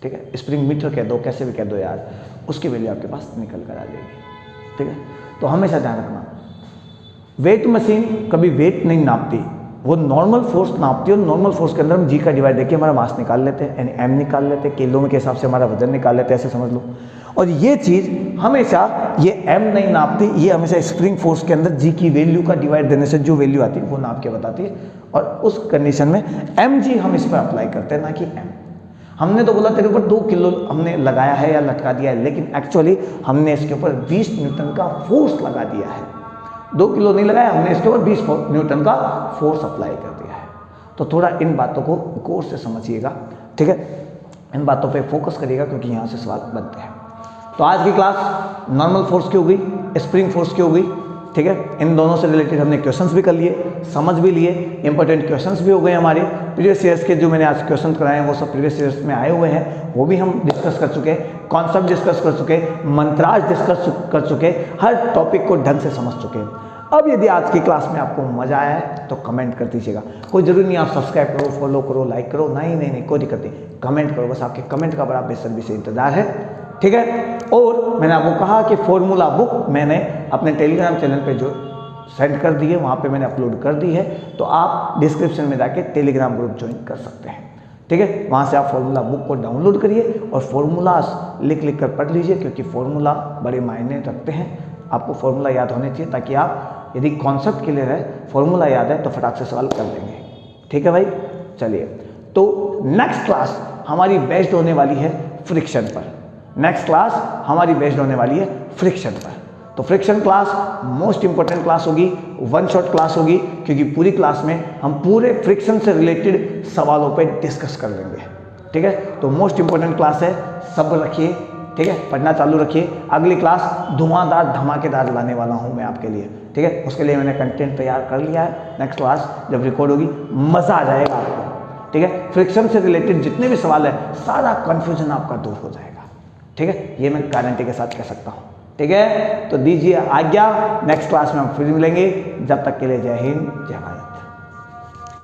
ठीक है, स्प्रिंग मीटर कह दो, कैसे भी कह दो यार, उसकी वैल्यू आपके पास निकल कर आ जाएगी, ठीक है। तो हमेशा ध्यान रखना, वेट मशीन कभी वेट नहीं नापती, वो नॉर्मल फोर्स नापती है और नॉर्मल फोर्स के अंदर हम जी का डिवाइड देके हमारा मास निकाल लेते हैं, यानी एम निकाल लेते हैं, किलो में के हिसाब से हमारा वजन निकाल लेते हैं, ऐसे समझ लो। और ये चीज़ हमेशा ये एम नहीं नापती, ये हमेशा स्प्रिंग फोर्स के अंदर जी की वैल्यू का डिवाइड देने से जो वैल्यू आती है वो नाप के बताती है। और उस कंडीशन में एम जी हम इस पर अप्लाई करते हैं, ना कि एम। हमने तो बोला तेरे ऊपर 2 किलो हमने लगाया है या लटका दिया है, लेकिन एक्चुअली हमने इसके ऊपर 20 न्यूटन का फोर्स लगा दिया है। 2 किलो नहीं लगाया, हमने इसके ऊपर 20 न्यूटन का फोर्स अप्लाई कर दिया है। तो थोड़ा इन बातों को गौर से समझिएगा, ठीक है, इन बातों पे फोकस करिएगा क्योंकि यहाँ से सवाल बनते हैं। तो आज की क्लास नॉर्मल फोर्स की हो गई, स्प्रिंग फोर्स की हो गई, ठीक है। इन दोनों से रिलेटेड हमने क्वेश्चंस भी कर लिए, समझ भी लिए, इंपॉर्टेंट क्वेश्चंस भी हो गए हमारे। प्रीवियस ईयर्स के जो मैंने आज क्वेश्चन कराए हैं वो सब प्रीवियस ईयर्स में आए हुए हैं, वो भी हम डिस्कस कर चुके हैं, कॉन्सेप्ट डिस्कस कर चुके, मंत्राज डिस्कस कर चुके, हर टॉपिक को ढंग से समझ चुके हैं। अब यदि आज की क्लास में आपको मजा आया है तो कमेंट कर दीजिएगा। कोई जरूरी नहीं आप सब्सक्राइब करो, फॉलो करो, लाइक करो, नहीं, कोई दिक्कत नहीं, कमेंट करो, बस आपके कमेंट का बड़ा बेसब्री से इंतजार है, ठीक है। और मैंने आपको कहा कि फॉर्मूला बुक मैंने अपने टेलीग्राम चैनल पे जो सेंड कर दी है, वहाँ पे मैंने अपलोड कर दी है, तो आप डिस्क्रिप्शन में जाके टेलीग्राम ग्रुप ज्वाइन कर सकते हैं, ठीक है। वहाँ से आप फॉर्मूला बुक को डाउनलोड करिए और फॉर्मूलाज लिख कर पढ़ लीजिए, क्योंकि फॉर्मूला बड़े मायने रखते हैं। आपको फॉर्मूला याद होने चाहिए ताकि आप यदि कॉन्सेप्ट क्लियर है, फॉर्मूला याद है, तो फटाक से सवाल कर देंगे, ठीक है भाई। चलिए, तो नेक्स्ट क्लास हमारी बेस्ड होने वाली है फ्रिक्शन पर। नेक्स्ट क्लास हमारी बेस्ड होने वाली है फ्रिक्शन पर। तो friction class most important class होगी, वन शॉट क्लास होगी, क्योंकि पूरी क्लास में हम पूरे फ्रिक्शन से रिलेटेड सवालों पे डिस्कस कर लेंगे, ठीक है। तो मोस्ट इंपॉर्टेंट क्लास है, सब्र रखिए, ठीक है, पढ़ना चालू रखिए। अगली क्लास धुआंधार धमाकेदार लाने वाला हूँ मैं आपके लिए, ठीक है। उसके लिए मैंने कंटेंट तैयार कर लिया है। नेक्स्ट क्लास जब रिकॉर्ड होगी मज़ा आ जाएगा आपको, ठीक है। फ्रिक्शन से रिलेटेड जितने भी सवाल है, सारा कन्फ्यूजन आपका दूर हो जाएगा, ठीक है। ये मैं गारंटी के साथ कह सकता हूँ, ठीक है। तो दीजिए आज्ञा, नेक्स्ट क्लास में हम फिर मिलेंगे। जब तक के लिए जय हिंद, जय भारत।